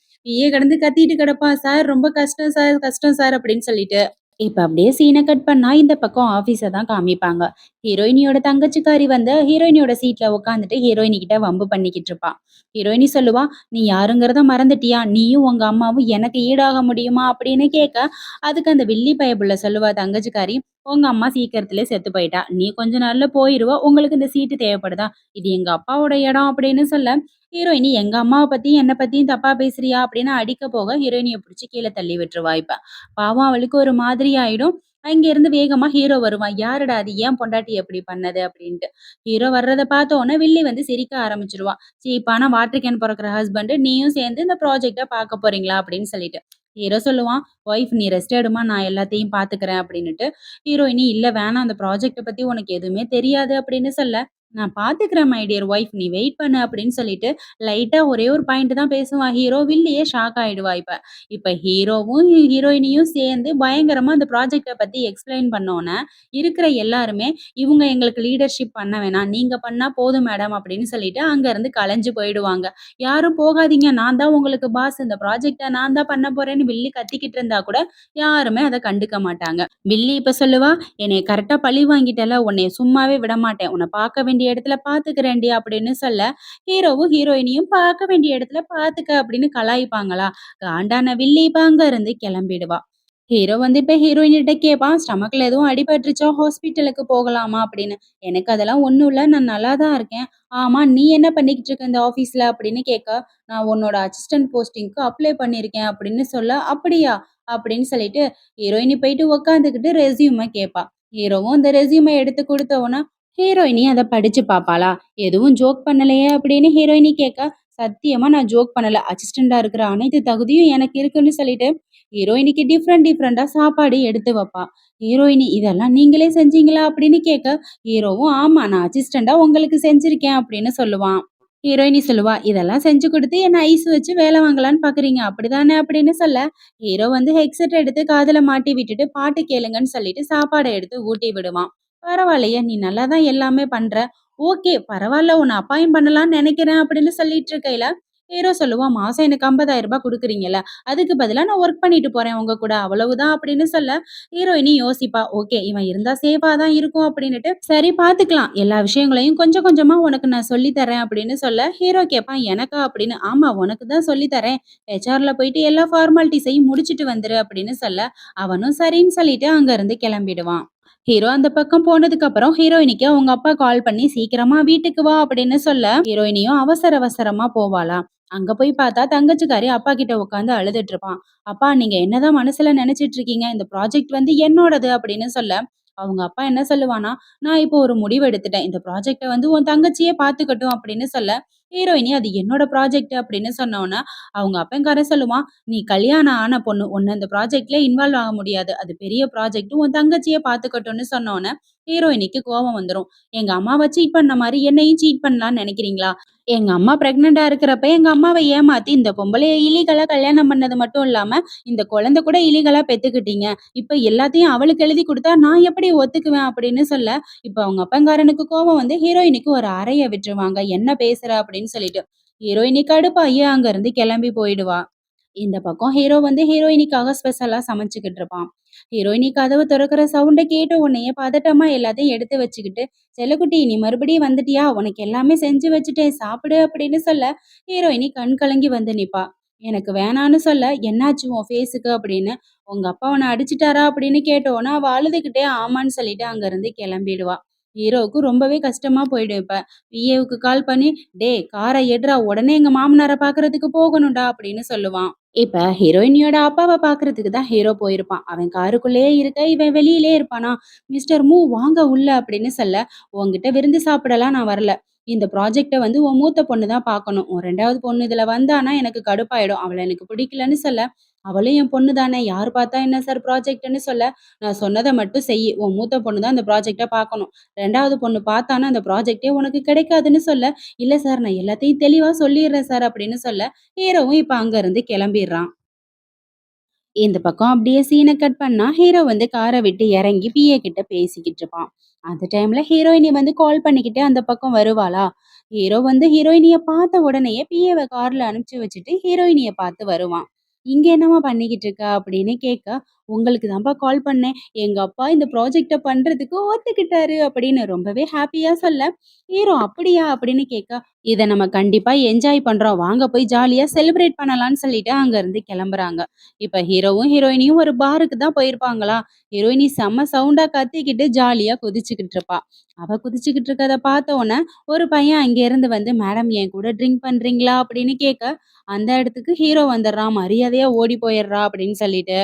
பிஏ கிடந்து கத்திட்டு கிடப்பான். "சார் ரொம்ப கஷ்டம் சார், கஷ்டம் சார்" அப்படின்னு சொல்லிட்டு. இப்ப அப்படியே சீன கட் பண்ணா இந்த பக்கம் ஆஃபீஸ தான் காமிப்பாங்க. ஹீரோயினியோட தங்கச்சிக்காரி வந்து ஹீரோயினியோட சீட்ல உட்காந்துட்டு ஹீரோயினி கிட்ட வம்பு பண்ணிக்கிட்டு இருப்பா. ஹீரோயினி சொல்லுவா, "நீ யாருங்கிறத மறந்துட்டியா? நீயும் உங்க அம்மாவும் எனக்கு ஈடாக முடியுமா?" அப்படின்னு கேட்க, அதுக்கு அந்த வில்லி பயபுள்ள சொல்லுவா தங்கச்சிக்காரி, "உங்க அம்மா சீக்கிரத்திலே செத்து போயிட்டா. நீ கொஞ்ச நாள்ல போயிருவ. உங்களுக்கு இந்த சீட்டு தேவைப்படுதா? இது எங்க அப்பாவோட இடம்" அப்படின்னு சொல்ல, ஹீரோயினி, "எங்க அம்மாவ பத்தியும் என்ன பத்தியும் தப்பா பேசுறியா?" அப்படின்னு அடிக்க போக ஹீரோயினிய புடிச்சு கீழ தள்ளி விட்டுருவா இப்ப. பாவம் அவளுக்கு ஒரு மாதிரி ஆயிடும். அங்கேருந்து வேகமா ஹீரோ வருவான். "யாருடா அது? ஏன் பொண்டாட்டி அப்படி பண்ணது?" அப்படின்ட்டு. ஹீரோ வர்றத பார்த்தோனே வில்லி வந்து சிரிக்க ஆரம்பிச்சுருவா. "சீப்பான வாட்டர் கேன் பொறக்குற ஹஸ்பண்ட் நீயும் சேர்ந்து இந்த ப்ராஜெக்ட்ட பார்க்க போறீங்களா?" அப்படின்னு சொல்லிட்டு. ஹீரோ சொல்லுவான், "ஒய்ஃப் நீ ரெஸ்ட் எடும்மா, நான் எல்லாத்தையும் பார்த்துக்கிறேன்" அப்படின்னுட்டு. ஹீரோயினி, "இல்ல வேணாம், அந்த ப்ராஜெக்ட்ட பத்தி உனக்கு எதுவுமே தெரியாது" அப்படின்னு சொல்ல, "நான் பார்த்துக்கிறேன் மை டியர் ஒய்ஃப், நீ வெயிட் பண்ணு" அப்படின்னு சொல்லிட்டு லைட்டா ஒரே ஒரு பாயிண்ட் தான் பேசுவான் ஹீரோ. வில்லியே ஷாக் ஆயிடுவா இப்ப. இப்ப ஹீரோவும், ஹீரோயினியும் சேர்ந்து பயங்கரமா அந்த ப்ராஜெக்ட்ட பத்தி எக்ஸ்ப்ளைன் பண்ணோன, இருக்கிற எல்லாருமே, "இவங்க எங்களுக்கு லீடர்ஷிப் பண்ண வேணாம். நீங்க பண்ணா போதும் மேடம்" அப்படின்னு சொல்லிட்டு அங்கருந்து கலைஞ்சு போயிடுவாங்க. "யாரும் போகாதீங்க. நான் தான் உங்களுக்கு பாஸ். இந்த ப்ராஜெக்ட்ட நான் தான் பண்ண போறேன்னு" வில்லி கத்திக்கிட்டு இருந்தா கூட, யாருமே அத கண்டுக்க மாட்டாங்க. வில்லி இப்ப சொல்லுவா, "என்னைய கரெக்ட்டா பழி வாங்கிட்டல்ல, உன்னைய சும்மாவே விடமாட்டேன். உன்ன பார்க்க வேண்டிய இடத்துல பார்த்துக்கிறேன்டி" அப்படின்னு சொல்ல, ஹீரோவும், ஹீரோயினியும் பார்க்க வேண்டிய இடத்துல பார்த்துக்க அப்படின்னு கலாய்ப்பாங்களா? காண்டான வில்லி இப்ப அங்க இருந்து கிளம்பிடுவா. ஹீரோ வந்து இப்ப ஹீரோயின்கிட்ட கேட்பான், "ஸ்டமக்ல எதுவும் அடிபட்டுருச்சா? ஹாஸ்பிட்டலுக்கு போகலாமா?" அப்படின்னு. "எனக்கு அதெல்லாம் ஒண்ணும் இல்ல. நான் நல்லா தான் இருக்கேன். ஆமா, நீ என்ன பண்ணிக்கிட்டு இருக்க இந்த ஆஃபீஸ்ல?" அப்படின்னு கேட்க, "நான் உன்னோட அசிஸ்டன்ட் போஸ்டிங்க்கு அப்ளை பண்ணியிருக்கேன்" அப்படின்னு சொல்ல, "அப்படியா?" அப்படின்னு சொல்லிட்டு ஹீரோயினி போயிட்டு உட்காந்துக்கிட்டு ரெஸ்யூம கேட்பா. ஹீரோவும் அந்த ரெஸ்யூம எடுத்து குடுத்த உடனே, ஹீரோயினி அத படிச்சு பாப்பாளா? "எதுவும் ஜோக் பண்ணலையே?" அப்படின்னு ஹீரோயினி கேட்க, "சத்தியமா நான் ஜோக் பண்ணல. அசிஸ்டன்ட்டா இருக்கிற அனைத்து தகுதியும் எனக்கு இருக்குன்னு" சொல்லிட்டு ஹீரோயினிக்கு டிஃபரெண்டா சாப்பாடு எடுத்து வப்பா. ஹீரோயினி, "இதெல்லாம் நீங்களே செஞ்சீங்களா?" அப்படின்னு கேட்க, ஹீரோவும், "ஆமா, நான் அசிஸ்டன்ட்டா உங்களுக்கு செஞ்சிருக்கேன்" அப்படின்னு சொல்லுவான். ஹீரோயினி சொல்லுவா, "இதெல்லாம் செஞ்சு குடுத்து என்ன ஐஸ் வச்சு வேல வாங்கலான்னு பார்க்குறீங்க. அப்படிதானே?" அப்படின்னு சொல்ல, ஹீரோ வந்து ஹெட்செட் எடுத்து காதுல மாட்டி விட்டுட்டு பாட்டு கேளுங்கன்னு சொல்லிட்டு சாப்பாட எடுத்து ஊட்டி விடுவான். "பரவாயில்லையே, நீ நல்லா தான் எல்லாமே பண்ற. ஓகே, பரவால்ல, உன்ன அப்பாயிண்ட் பண்ணலான்னு நெனைக்கிறேன்" அப்படின்னு சொல்லிட்டு இருக்கையில, ஹீரோ சொல்லுவான், "மாசம் எனக்கு ரூ. 50,000 குடுக்குறீங்கல்ல, அதுக்கு பதிலா நான் ஒர்க் பண்ணிட்டு போறேன் உங்க கூட. அவ்வளவுதான்" அப்படின்னு சொல்ல, ஹீரோயினி யோசிப்பா. ஓகே, இவன் இருந்தா சேஃபா தான் இருக்கும் அப்படின்னுட்டு, "சரி பார்த்துக்கலாம். எல்லா விஷயங்களையும் கொஞ்சம் கொஞ்சமா உனக்கு நான் சொல்லி தரேன்" அப்படின்னு சொல்ல, ஹீரோ கேட்பான், "எனக்கா?" அப்படின்னு. "ஆமா, உனக்கு தான் சொல்லி தரேன். ஹெச்ஆர்ல போயிட்டு எல்லா ஃபார்மாலிட்டீஸையும் முடிச்சுட்டு வந்துரு" அப்படின்னு சொல்ல, அவனும் சரின்னு சொல்லிட்டு அங்க இருந்து கிளம்பிடுவான். ஹீரோ அந்த பக்கம் போனதுக்கு அப்புறம் ஹீரோயினிக்கு அவங்க அப்பா கால் பண்ணி சீக்கிரமா வீட்டுக்கு வா அப்படின்னு சொல்ல, ஹீரோயினியும் அவசர அவசரமா போவாளாம். அங்க போய் பார்த்தா தங்கச்சிக்காரி அப்பா கிட்ட உட்காந்து அழுதுட்டு இருப்பான். "அப்பா, நீங்க என்னதான் மனசுல நினைச்சிட்டு இருக்கீங்க? இந்த ப்ராஜெக்ட் வந்து என்னோடது" அப்படின்னு சொல்ல, அவங்க அப்பா என்ன சொல்லுவானா, "நான் இப்போ ஒரு முடிவு எடுத்துட்டேன். இந்த ப்ராஜெக்ட்ட வந்து உன் தங்கச்சியே பார்த்துக்கட்டும்" அப்படின்னு சொல்ல, ஹீரோயினி, "அது என்னோட ப்ராஜெக்ட்" அப்படின்னு சொன்னோன, அவங்க அப்பன்காரன் சொல்லுவான், "நீ கல்யாணம் ஆன பொண்ணு. உன்ன இந்த ப்ராஜெக்ட்ல இன்வால்வ் ஆக முடியாது. அது பெரிய ப்ராஜெக்ட். உன் தங்கச்சியே பார்த்துக்கட்டும்னு" சொன்னோன, ஹீரோயினிக்கு கோவம் வந்துரும். எங்க அம்மாவ சீட் பண்ண மாரி என்னையும் சீட் பண்ணலான்னு நெனைக்கிறீங்களா? எங்க அம்மா பிரெக்னன்ட்டா இருக்கிறப்ப எங்க அம்மாவ ஏமாத்தி இந்த பொம்பளைய இல்லீகலா கல்யாணம் பண்ணது மட்டும் இல்லாம, இந்த குழந்தை கூட இல்லீகலா பெத்துக்கிட்டீங்க. இப்ப எல்லாத்தையும் அவளுக்கு எழுதி குடுத்தா நான் எப்படி ஒத்துக்குவேன் அப்படின்னு சொல்ல, இப்ப அவங்க அப்பங்காரனுக்கு கோவம் வந்து ஹீரோயினிக்கு ஒரு அறைய விட்டுருவாங்க. என்ன பேசுற அப்படின்னு சொல்லிட்டு. ஹீரோயினி கடுப்பாயி அங்கருந்து கிளம்பி போயிடுவா. இந்த பக்கம் ஹீரோ வந்து ஹீரோயினிக்காக ஸ்பெஷலா சமைச்சுக்கிட்டு இருப்பான். ஹீரோயினி கதவு தொறக்கிற சவுண்ட கேட்ட உடனேயே பதட்டமா எல்லாத்தையும் எடுத்து வச்சுக்கிட்டு, "செல்லக்குட்டி நீ மறுபடியும் வந்துட்டியா? உனக்கு எல்லாமே செஞ்சு வச்சுட்டேன் சாப்பிடு" அப்படின்னு சொல்ல, ஹீரோயினி கண் கலங்கி வந்து நிப்பா. எனக்கு வேணான்னு சொல்ல, "என்னாச்சு உன் ஃபேஸுக்கு?" அப்படின்னு. "உங்க அப்பா உன்ன அடிச்சுட்டாரா?" அப்படின்னு கேட்டோனே, அவ அழுதுகிட்டே ஆமான்னு சொல்லிட்டு அங்கருந்து கிளம்பிடுவா. ஹீரோவுக்கு ரொம்பவே கஷ்டமா போயிடும் இப்ப. பிஏவுக்கு கால் பண்ணி, "டேய் கார எட்றா, உடனே எங்க மாமனார பார்க்கறதுக்கு போகணும்டா" அப்படின்னு சொல்லுவான். இப்ப ஹீரோயினியோட அப்பாவ பார்க்கறதுக்கு தான் ஹீரோ போயிருப்பான். அவன் காருக்குள்ளேயே இருக்க, இவன் வெளியிலே இருப்பானா, "மிஸ்டர் மூ வாங்க உள்ள" அப்படின்னு சொல்ல, "உன்கிட்ட விருந்து சாப்பிடலாம் நான் வரல. இந்த ப்ராஜெக்ட்ட வந்து உன் மூத்த பொண்ணு தான் பார்க்கணும். உன் 2வது பொண்ணு இதுல வந்தான்னா எனக்கு கடுப்பாயிடும். அவள எனக்கு பிடிக்கலன்னு சொல்ல, அவளும் என் பொண்ணு தானே, யார் பார்த்தா என்ன சார் ப்ராஜெக்ட்ன்னு சொல்ல, நான் சொன்னத மட்டும் செய்யி. உன் மூத்த பொண்ணு தான் இந்த ப்ராஜெக்ட்ட பார்க்கணும். 2வது பொண்ணு பார்த்தான்னா அந்த ப்ராஜெக்ட்டே உனக்கு கிடைக்காதுன்னு சொல்ல, "இல்ல சார் நான் எல்லாத்தையும் தெளிவா சொல்லிர்றேன் சார்" அப்படின்னு சொல்ல, ஹீரோவும் இப்ப அங்கருந்து கிளம்பிர்றான். இந்த பக்கம் அப்படியே சீன கட் பண்ணா, ஹீரோ வந்து கார விட்டு இறங்கி பிஏ கிட்ட பேசிக்கிட்டு இருப்பான். அந்த டைம்ல ஹீரோயினி வந்து கால் பண்ணிக்கிட்டு அந்த பக்கம் வருவாளா? ஹீரோ வந்து ஹீரோயினிய பார்த்த உடனேயே பிஏவ கார்ல அனுப்பிச்சு வச்சுட்டு ஹீரோயினிய பார்த்து வருவான். "இங்க என்னம்மா பண்ணிக்கிட்டு இருக்க?" அப்படின்னு கேட்க, "உங்களுக்கு தான்ப்பா கால் பண்ணேன். எங்க அப்பா இந்த ப்ராஜெக்ட்ட பண்றதுக்கு ஒத்துக்கிட்டாரு" அப்படின்னு ரொம்பவே ஹாப்பியா சொல்ல, ஹீரோ "அப்படியா?" அப்படின்னு கேட்க, "இத நம்ம கண்டிப்பா என்ஜாய் பண்றோம். வாங்க போய் ஜாலியா செலிப்ரேட் பண்ணலாம்னு" சொல்லிட்டு அங்கருந்து கிளம்புறாங்க. இப்ப ஹீரோவும், ஹீரோயினியும் ஒரு பாருக்கு தான் போயிருப்பாங்களா? ஹீரோயினி செம்ம சவுண்டா கத்திக்கிட்டு ஜாலியா குதிச்சுக்கிட்டு இருப்பா. அவ குதிச்சுக்கிட்டு இருக்கத பார்த்த உடனே, ஒரு பையன் அங்கேருந்து வந்து, "மேடம் என் கூட ட்ரிங்க் பண்றீங்களா?" அப்படின்னு கேட்க, அந்த இடத்துக்கு ஹீரோ வந்துடுறான். "மரியாதையா ஓடி போயிர்றா" அப்படின்னு சொல்லிட்டு.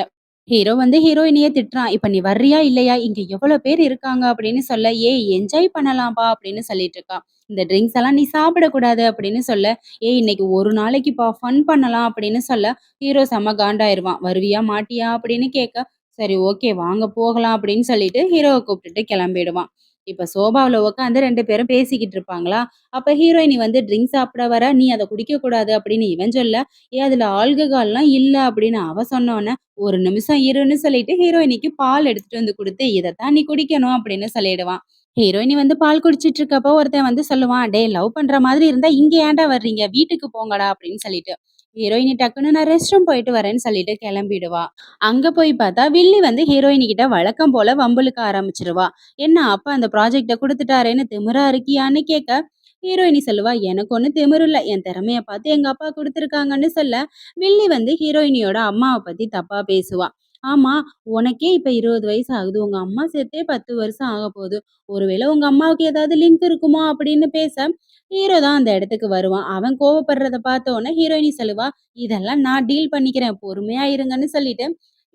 ஹீரோ வந்து ஹீரோயினிய திட்டுறான். "இப்ப நீ வர்றியா? இல்லையா? இங்க எவ்வளோ பேர் இருக்காங்க" அப்படின்னு சொல்ல, "ஏய் என்ஜாய் பண்ணலாம்ப்பா" அப்படின்னு சொல்லிட்டு இருக்கா. "இந்த ட்ரிங்க்ஸ் எல்லாம் நீ சாப்பிடக்கூடாது" அப்படின்னு சொல்ல, "ஏய் இன்னைக்கு ஒரு நாளைக்குப்பா ஃபன் பண்ணலாம்" அப்படின்னு சொல்ல, ஹீரோ செம்ம காண்டாயிருவான். "வருவியா? மாட்டியா?" அப்படின்னு கேட்க, "சரி ஓகே வாங்க போகலாம்" அப்படின்னு சொல்லிட்டு ஹீரோவ கூப்பிட்டுட்டு கிளம்பிடுவான். இப்ப சோபாவுல உட்காந்து 2 பேரும் பேசிக்கிட்டு இருப்பாங்களா, அப்ப ஹீரோயினி வந்து ட்ரிங்க் சாப்பிட வர, "நீ அத குடிக்கக்கூடாது" அப்படின்னு இவன் சொல்ல, அதுல ஆல்கஹால்லாம் இல்ல" அப்படின்னு அவ சொன்னோனே, "ஒரு நிமிஷம் இருன்னு" சொல்லிட்டு ஹீரோயினிக்கு பால் எடுத்துட்டு வந்து குடுத்து, "இதத்தான் நீ குடிக்கணும்" அப்படின்னு சொல்லிடுவான். ஹீரோயினி வந்து பால் குடிச்சிட்டு இருக்கப்போ ஒருத்தன் வந்து சொல்லுவான், "டேய் லவ் பண்ற மாதிரி இருந்தா இங்க ஏன்டா வர்றீங்க? வீட்டுக்கு போங்கடா" அப்படின்னு சொல்லிட்டு. ஹீரோயினி டக்குன்னு "நான் ரெஸ்ட் ரூம் போயிட்டு வரேன்னு" சொல்லிட்டு கிளம்பிடுவா. அங்க போய் பார்த்தா வில்லி வந்து ஹீரோயினி கிட்ட வழக்கம் போல வம்பிழுக்க ஆரம்பிச்சுருவா. "என்ன அப்பா அந்த ப்ராஜெக்ட்ட குடுத்துட்டாரேன்னு திமிரா இருக்கியான்னு?" கேட்க, ஹீரோயினி சொல்லுவா, "எனக்கு ஒண்ணும் திமிரு இல்ல. என் திறமைய பார்த்து எங்க அப்பா குடுத்துருக்காங்கன்னு" சொல்ல, வில்லி வந்து ஹீரோயினியோட அம்மாவ பத்தி தப்பா பேசுவா. "ஆமா, உனக்கே இப்ப 20 வயசு ஆகுது. உங்க அம்மா செத்தே 10 வருஷம் ஆகப்போது. ஒருவேளை உங்க அம்மாவுக்கு ஏதாவது லிங்க் இருக்குமோ?" அப்படின்னு பேச, ஹீரோ தான் அந்த இடத்துக்கு வருவான். அவன் கோவப்படுறத பார்த்த உடனே ஹீரோயினி சொல்லுவா, "இதெல்லாம் நான் டீல் பண்ணிக்கிறேன். பொறுமையா இருங்கன்னு" சொல்லிட்டு,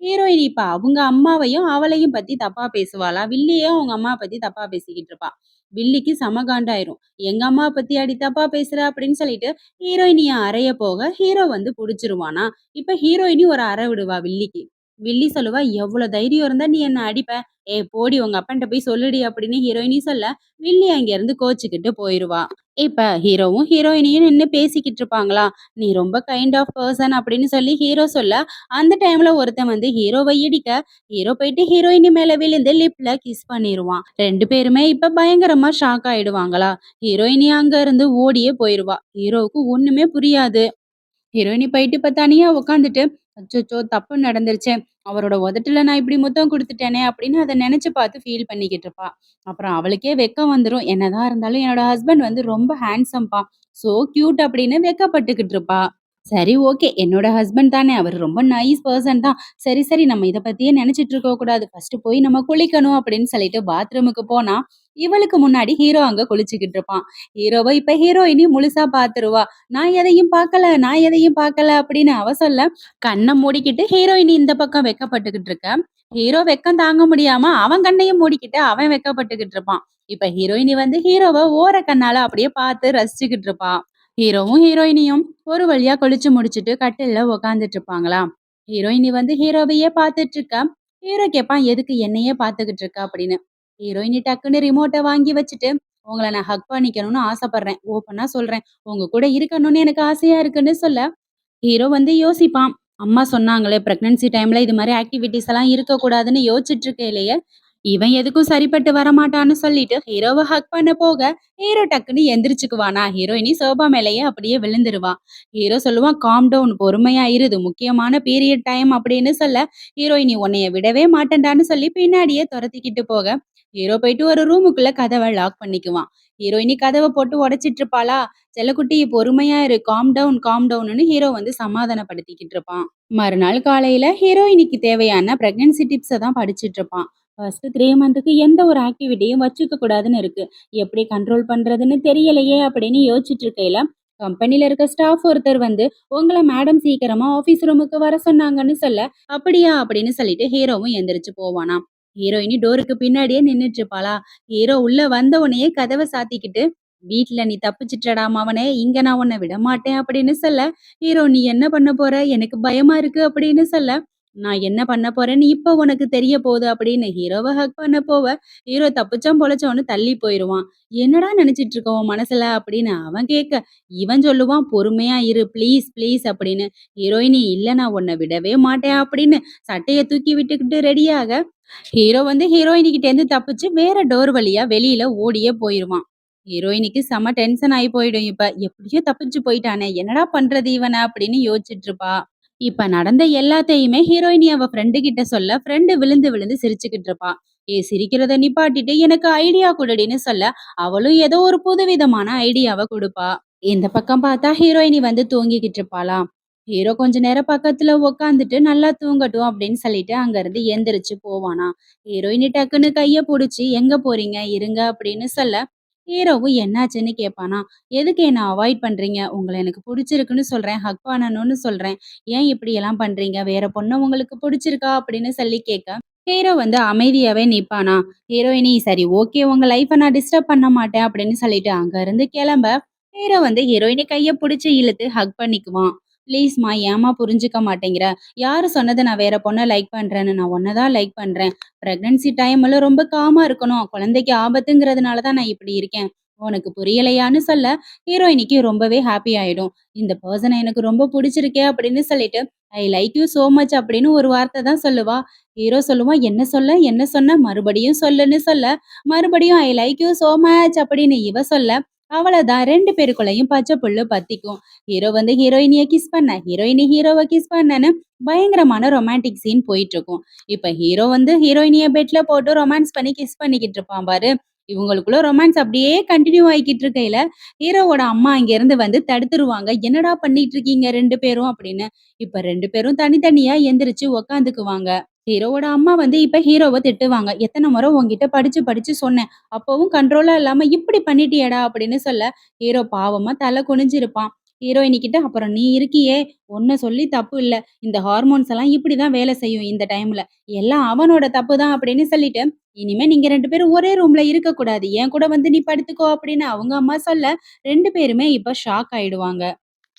ஹீரோயினி இப்ப அவங்க அம்மாவையும், அவளையும் பத்தி தப்பா பேசுவாளா? வில்லியும் அவங்க அம்மாவ பத்தி தப்பா பேசிக்கிட்டு இருப்பா. வில்லிக்கு செம காண்டாயிரும். "எங்க அம்மாவ பத்தியாடி தப்பா பேசுற?" அப்படின்னு சொல்லிட்டு ஹீரோயினிய அறைய போக, ஹீரோ வந்து புடிச்சுருவானா? இப்ப ஹீரோயினி ஒரு அறை விடுவா வில்லிக்கு. வில்லி சொல்லுவா, "எவ்வளோ தைரியம் இருந்தா நீ என்ன அடிப்ப? ஏய் போடி உங்க அப்பன்ட்ட போய் சொல்லுடி" அப்படின்னு ஹீரோயினி சொல்ல, வில்லி அங்கேருந்து கோச்சுக்கிட்டு போயிருவா. இப்ப ஹீரோவும், ஹீரோயினியும் நின்னு பேசிக்கிட்டு இருப்பாங்களா? "நீ ரொம்ப கைண்ட் ஆஃப் பெர்சன்" அப்படின்னு சொல்லி ஹீரோ சொல்ல, அந்த டைம்ல ஒருத்தன் வந்து ஹீரோவ இடிக்க, ஹீரோ போயிட்டு ஹீரோயினி மேல விழுந்து லிப்ல கிஸ் பண்ணிருவான். 2 பேருமே இப்ப பயங்கரமா ஷாக் ஆயிடுவாங்களா? ஹீரோயினி அங்க இருந்து ஓடியே போயிருவா. ஹீரோவுக்கு ஒண்ணுமே புரியாது. ஹீரோயினி போயிட்டு இப்ப தனியா உட்காந்துட்டு, "அச்சச்சோ! தப்பு நடந்துருச்சே! அவரோட உதட்டுல நான் இப்படி முத்தம் குடுத்துட்டேனே!" அப்படின்னு அத நெனச்சு பார்த்து ஃபீல் பண்ணிக்கிட்டு இருப்பா. அப்புறம் அவளுக்கே வெட்கம் வந்துரும். என்னதான் இருந்தாலும் என்னோட ஹஸ்பண்ட் வந்து ரொம்ப ஹேண்ட்ஸம்பா. சோ கியூட் அப்படின்னு வெட்கப்பட்டுக்கிட்டு இருப்பா. சரி ஓகே. என்னோட ஹஸ்பண்ட் தானே! அவரு ரொம்ப நைஸ் பெர்சன் தான். சரி, சரி நம்ம இத பத்தியே நெனச்சுட்டு இருக்க கூடாது. ஃபர்ஸ்ட்டு போய் நம்ம குளிக்கணும் அப்படின்னு சொல்லிட்டு பாத்ரூமுக்கு போனா, இவளுக்கு முன்னாடி ஹீரோ அங்க குளிச்சுக்கிட்டு இருப்பான். ஹீரோவ இப்ப ஹீரோயினி முழுசா பாத்துருவா. "நான் எதையும் பார்க்கல, நான் எதையும் பார்க்கல" அப்படின்னு அவ சொல்ல, கண்ண மூடிக்கிட்டு ஹீரோயினி இந்த பக்கம் வெட்கப்பட்டுக்கிட்டு இருக்க. ஹீரோ வெட்கம் தாங்க முடியாம அவன் கண்ணையும் மூடிக்கிட்டு அவன் வெட்கப்பட்டுக்கிட்டு இருப்பான். இப்ப ஹீரோயினி வந்து ஹீரோவ ஓர கண்ணால அப்படியே பார்த்து ரசிச்சுக்கிட்டு இருப்பா. ஹீரோவும் ஹீரோயினியும் ஒரு வழியா குளிச்சு முடிச்சுட்டு கட்டில்ல உக்காந்துட்டு இருப்பாங்களா? ஹீரோயினி வந்து ஹீரோவையே பார்த்துட்டு இருக்க. ஹீரோ கேட்பான், "எதுக்கு என்னையே பார்த்துக்கிட்டு இருக்க?" அப்படின்னு. ஹீரோயினி டக்குன்னு ரிமோட்ட வாங்கி வச்சுட்டு, "உங்கள நான் ஹக் பண்ணிக்கணும்னு ஆசைப்படுறேன். ஓப்பனா சொல்றேன். உங்க கூட இருக்கணும்னு எனக்கு ஆசையா இருக்குன்னு" சொல்ல, ஹீரோ வந்து யோசிப்பான். அம்மா சொன்னாங்களே பிரெக்னன்சி டைம்ல இது மாரி ஆக்டிவிட்டீஸ் எல்லாம் இருக்கக்கூடாதுன்னு யோசிச்சுட்டு இருக்கையிலேயே, இவன் எதுக்கும் சரிப்பட்டு வரமாட்டான்னு சொல்லிட்டு ஹீரோவ ஹக் பண்ண போக, ஹீரோ டக்குன்னு எந்திரிச்சுக்குவானா, ஹீரோயினி சோபா மேலேயே அப்படியே விழுந்துருவா. ஹீரோ சொல்லுவான், "காம் டவுன் பொறுமையா இரு. இது முக்கியமான பீரியட் டைம்" அப்படின்னு சொல்ல, ஹீரோயினி "உன்னைய விடவே மாட்டேன்டான்னு" சொல்லி பின்னாடியே தொரத்திக்கிட்டு போக, ஹீரோ போயிட்டு ஒரு ரூமுக்குள்ள கதவ லாக் பண்ணிக்குவான். ஹீரோயினி கதவ போட்டு உடைச்சிட்டு இருப்பாளா, "செல்லக்குட்டி பொறுமையா இரு. காம் டவுன், காம் டவுனுன்னு" ஹீரோ வந்து சமாதானப்படுத்திக்கிட்டு இருப்பான். மறுநாள் காலையில ஹீரோயினிக்கு தேவையான பிரெக்னன்சி டிப்ஸ தான் படிச்சுட்டு இருப்பான். ஃபர்ஸ்ட் 3 மந்த்துக்கு எந்த ஒரு ஆக்டிவிட்டியும் வச்சுக்க கூடாதுன்னு இருக்கு. எப்படி கண்ட்ரோல் பண்றதுன்னு தெரியலையே அப்படின்னு யோசிச்சுட்டு இருக்கையில, கம்பெனில இருக்க ஸ்டாஃப் ஒருத்தர் வந்து, "உங்கள மேடம் சீக்கிரமா ஆஃபீஸ் ரூமுக்கு வர சொன்னாங்கன்னு" சொல்ல, "அப்படியா?" அப்படின்னு சொல்லிட்டு ஹீரோவும் எந்திரிச்சு போவானாம். ஹீரோயினி டோருக்கு பின்னாடியே நின்னுட்டு இருப்பாளா, ஹீரோ உள்ள வந்த உடனேயே கதவ சாத்திக்கிட்டு, "வீட்ல நீ தப்பிச்சிட்டடா மவனே, இங்க நான் உன்ன விடமாட்டேன்" அப்படின்னு சொல்ல, ஹீரோ "நீ என்ன பண்ண போற? எனக்கு பயமா இருக்கு" அப்படின்னு சொல்ல, "நான் என்ன பண்ண போறேன்னு இப்ப உனக்கு தெரிய போகுது" அப்படின்னு ஹீரோவ ஹக் பண்ண போவ, ஹீரோ தப்பிச்சோம் பொழச்சோம்னு தள்ளி போயிருவான். "என்னடா நினைச்சிட்டு இருக்க உன் மனசுல?" அப்படின்னு அவன் கேட்க, இவன் சொல்லுவான், "பொறுமையா இரு ப்ளீஸ் ப்ளீஸ்" அப்படின்னு. ஹீரோயினி, "இல்ல நான் உன்ன விடவே மாட்டேன்" அப்படின்னு சட்டைய தூக்கி விட்டுக்கிட்டு ரெடியாக, ஹீரோ வந்து ஹீரோயினி கிட்டேருந்து தப்பிச்சு வேற டோர் வழியா வெளியில ஓடியே போயிருவான். ஹீரோயினிக்கு செம டென்ஷன் ஆயி போயிடும் இப்ப. "எப்படியோ தப்பிச்சு போயிட்டானே! என்னடா பண்றது இவன?" அப்படின்னு யோசிச்சுட்டு இருப்பா. இப்ப நடந்த எல்லாத்தையுமே ஹீரோயினி அவ ஃப்ரெண்டு கிட்ட சொல்ல, ஃப்ரெண்டு விழுந்து விழுந்து சிரிச்சுக்கிட்டு இருப்பா. சிரிக்கிறத நிப்பாட்டிட்டு எனக்கு ஐடியா குடுடின்னு சொல்ல, அவளும் ஏதோ ஒரு புதுவிதமான ஐடியாவ குடுப்பா. இந்த பக்கம் பார்த்தா ஹீரோயினி வந்து தூங்கிக்கிட்டு இருப்பாளாம். ஹீரோ கொஞ்ச நேரம் பக்கத்துல உட்காந்துட்டு நல்லா தூங்கட்டும் அப்படின்னு சொல்லிட்டு அங்கிருந்து எந்திரிச்சு போவானாம். ஹீரோயினி டக்குன்னு கைய புடிச்சு, "எங்க போறீங்க? இருங்க" அப்படின்னு சொல்ல, ஹீரோவும் என்னாச்சுன்னு கேட்பானா. "எதுக்கு என்ன அவாய்ட் பண்றீங்க? உங்கள எனக்கு புடிச்சிருக்குன்னு சொல்றேன். ஹக் பண்ணணும்னு சொல்றேன். ஏன் இப்படியெல்லாம் பண்றீங்க? வேற பொண்ண உங்களுக்கு புடிச்சிருக்கா?" அப்படின்னு சொல்லி கேட்க, ஹீரோ வந்து அமைதியாவே நிப்பானா. ஹீரோயினி, "சரி ஓகே, உங்க லைஃப நான் டிஸ்டர்ப் பண்ண மாட்டேன்" அப்படின்னு சொல்லிட்டு அங்க இருந்து கிளம்ப, ஹீரோ வந்து ஹீரோயினி கைய புடிச்சு இழுத்து ஹக் பண்ணிக்குவான். "ப்ளீஸ்மா, ஏம்மா புரிஞ்சுக்க மாட்டேங்கிற? யாரு சொன்னது நான் வேற பொண்ண லைக் பண்றேன்னு? நான் உன்ன தான் லைக் பண்றேன். பிரெக்னன்சி டைம்ல ரொம்ப காமா இருக்கணும். குழந்தைக்கு ஆபத்துங்கிறதுனால தான் நான் இப்படி இருக்கேன். உனக்கு புரியலையான்னு" சொல்ல, ஹீரோயினிக்கு ரொம்பவே ஹாப்பி ஆயிடும். "இந்த பெர்சன எனக்கு ரொம்ப புடிச்சிருக்கே" அப்படின்னு சொல்லிட்டு, "I like you so much" அப்படின்னு ஒரு வார்த்த தான் சொல்லுவா. ஹீரோ சொல்லுவான், "என்ன சொல்ல? என்ன சொன்ன? மறுபடியும் சொல்லுன்னு" சொல்ல, மறுபடியும் "I like you so much" அப்படின்னு இவ சொல்ல, அவ்வளதான் 2 பேருக்குள்ளயும் பச்சை புல்லு பத்திக்கும். ஹீரோ வந்து ஹீரோயினிய கிஸ் பண்ண, ஹீரோயினி ஹீரோவ கிஸ் பண்ணன்னு பயங்கரமான ரொமான்டிக் சீன் போயிட்டுருக்கும். இப்ப ஹீரோ வந்து ஹீரோயினிய பெட்ல போட்டு ரொமான்ஸ் பண்ணி கிஸ் பண்ணிக்கிட்டு இருப்பான் பாரு. இவங்களுக்குள்ள ரொமான்ஸ் அப்படியே கன்டின்யூ ஆயிக்கிட்டு இருக்கையில, ஹீரோவோட அம்மா அங்கேருந்து வந்து தடுத்துருவாங்க. "என்னடா பண்ணிட்டு இருக்கீங்க 2 பேரும்?" அப்படின்னு. இப்ப 2 பேரும் தனித்தனியா எந்திரிச்சு உக்காந்துக்குவாங்க. ஹீரோவோட அம்மா வந்து இப்ப ஹீரோவ திட்டுவாங்க. "எத்தன முறை உன்கிட்ட படிச்சு படிச்சு சொன்னேன். அப்பவும் கண்ட்ரோலா இல்லாம இப்படி பண்ணிட்டியேடா" அப்படின்னு சொல்ல, ஹீரோ பாவமா தல குனிஞ்சிருப்பான். ஹீரோயினி கிட்ட, "அப்புறம் நீ இருக்கியே, உன்ன சொல்லி தப்பு இல்ல. இந்த ஹார்மோன்ஸ் எல்லாம் இப்படிதான் வேலை செய்யும் இந்த டைம்ல. எல்லாம் அவனோட தப்பு தான்" அப்படின்னு சொல்லிட்டு, "இனிமே நீங்க 2 பேரும் ஒரே ரூம்ல இருக்கக்கூடாது. என் கூட வந்து நீ படுத்துக்கோ" அப்படின்னு அவங்க அம்மா சொல்ல, 2 பேருமே இப்ப ஷாக் ஆயிடுவாங்க.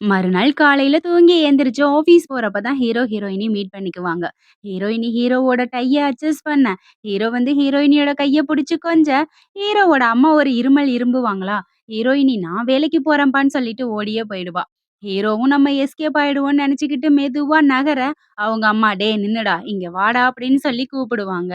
மறுநாள் காலையில தூங்கி எந்திரிச்சு ஆஃபீஸ் போறப்ப தான் ஹீரோ, ஹீரோயினி மீட் பண்ணிக்குவாங்க. ஹீரோயினி ஹீரோவோட டைய அட்ஜஸ்ட் பண்ண, ஹீரோ வந்து ஹீரோயினியோட கைய புடிச்சு கொஞ்ச, ஹீரோவோட அம்மா ஒரு இருமல் இரும்புவாங்களா, ஹீரோயினி "நான் வேலைக்கு போறேன்ப்பான்னு" சொல்லிட்டு ஓடியே போயிடுவா. ஹீரோவும் நம்ம எஸ்கேப் ஆயிடுவோம்னு நெனச்சுக்கிட்டு மெதுவா நகர, அவங்க அம்மா "டேய் நின்னுடா, இங்க வாடா" அப்படின்னு சொல்லி கூப்பிடுவாங்க.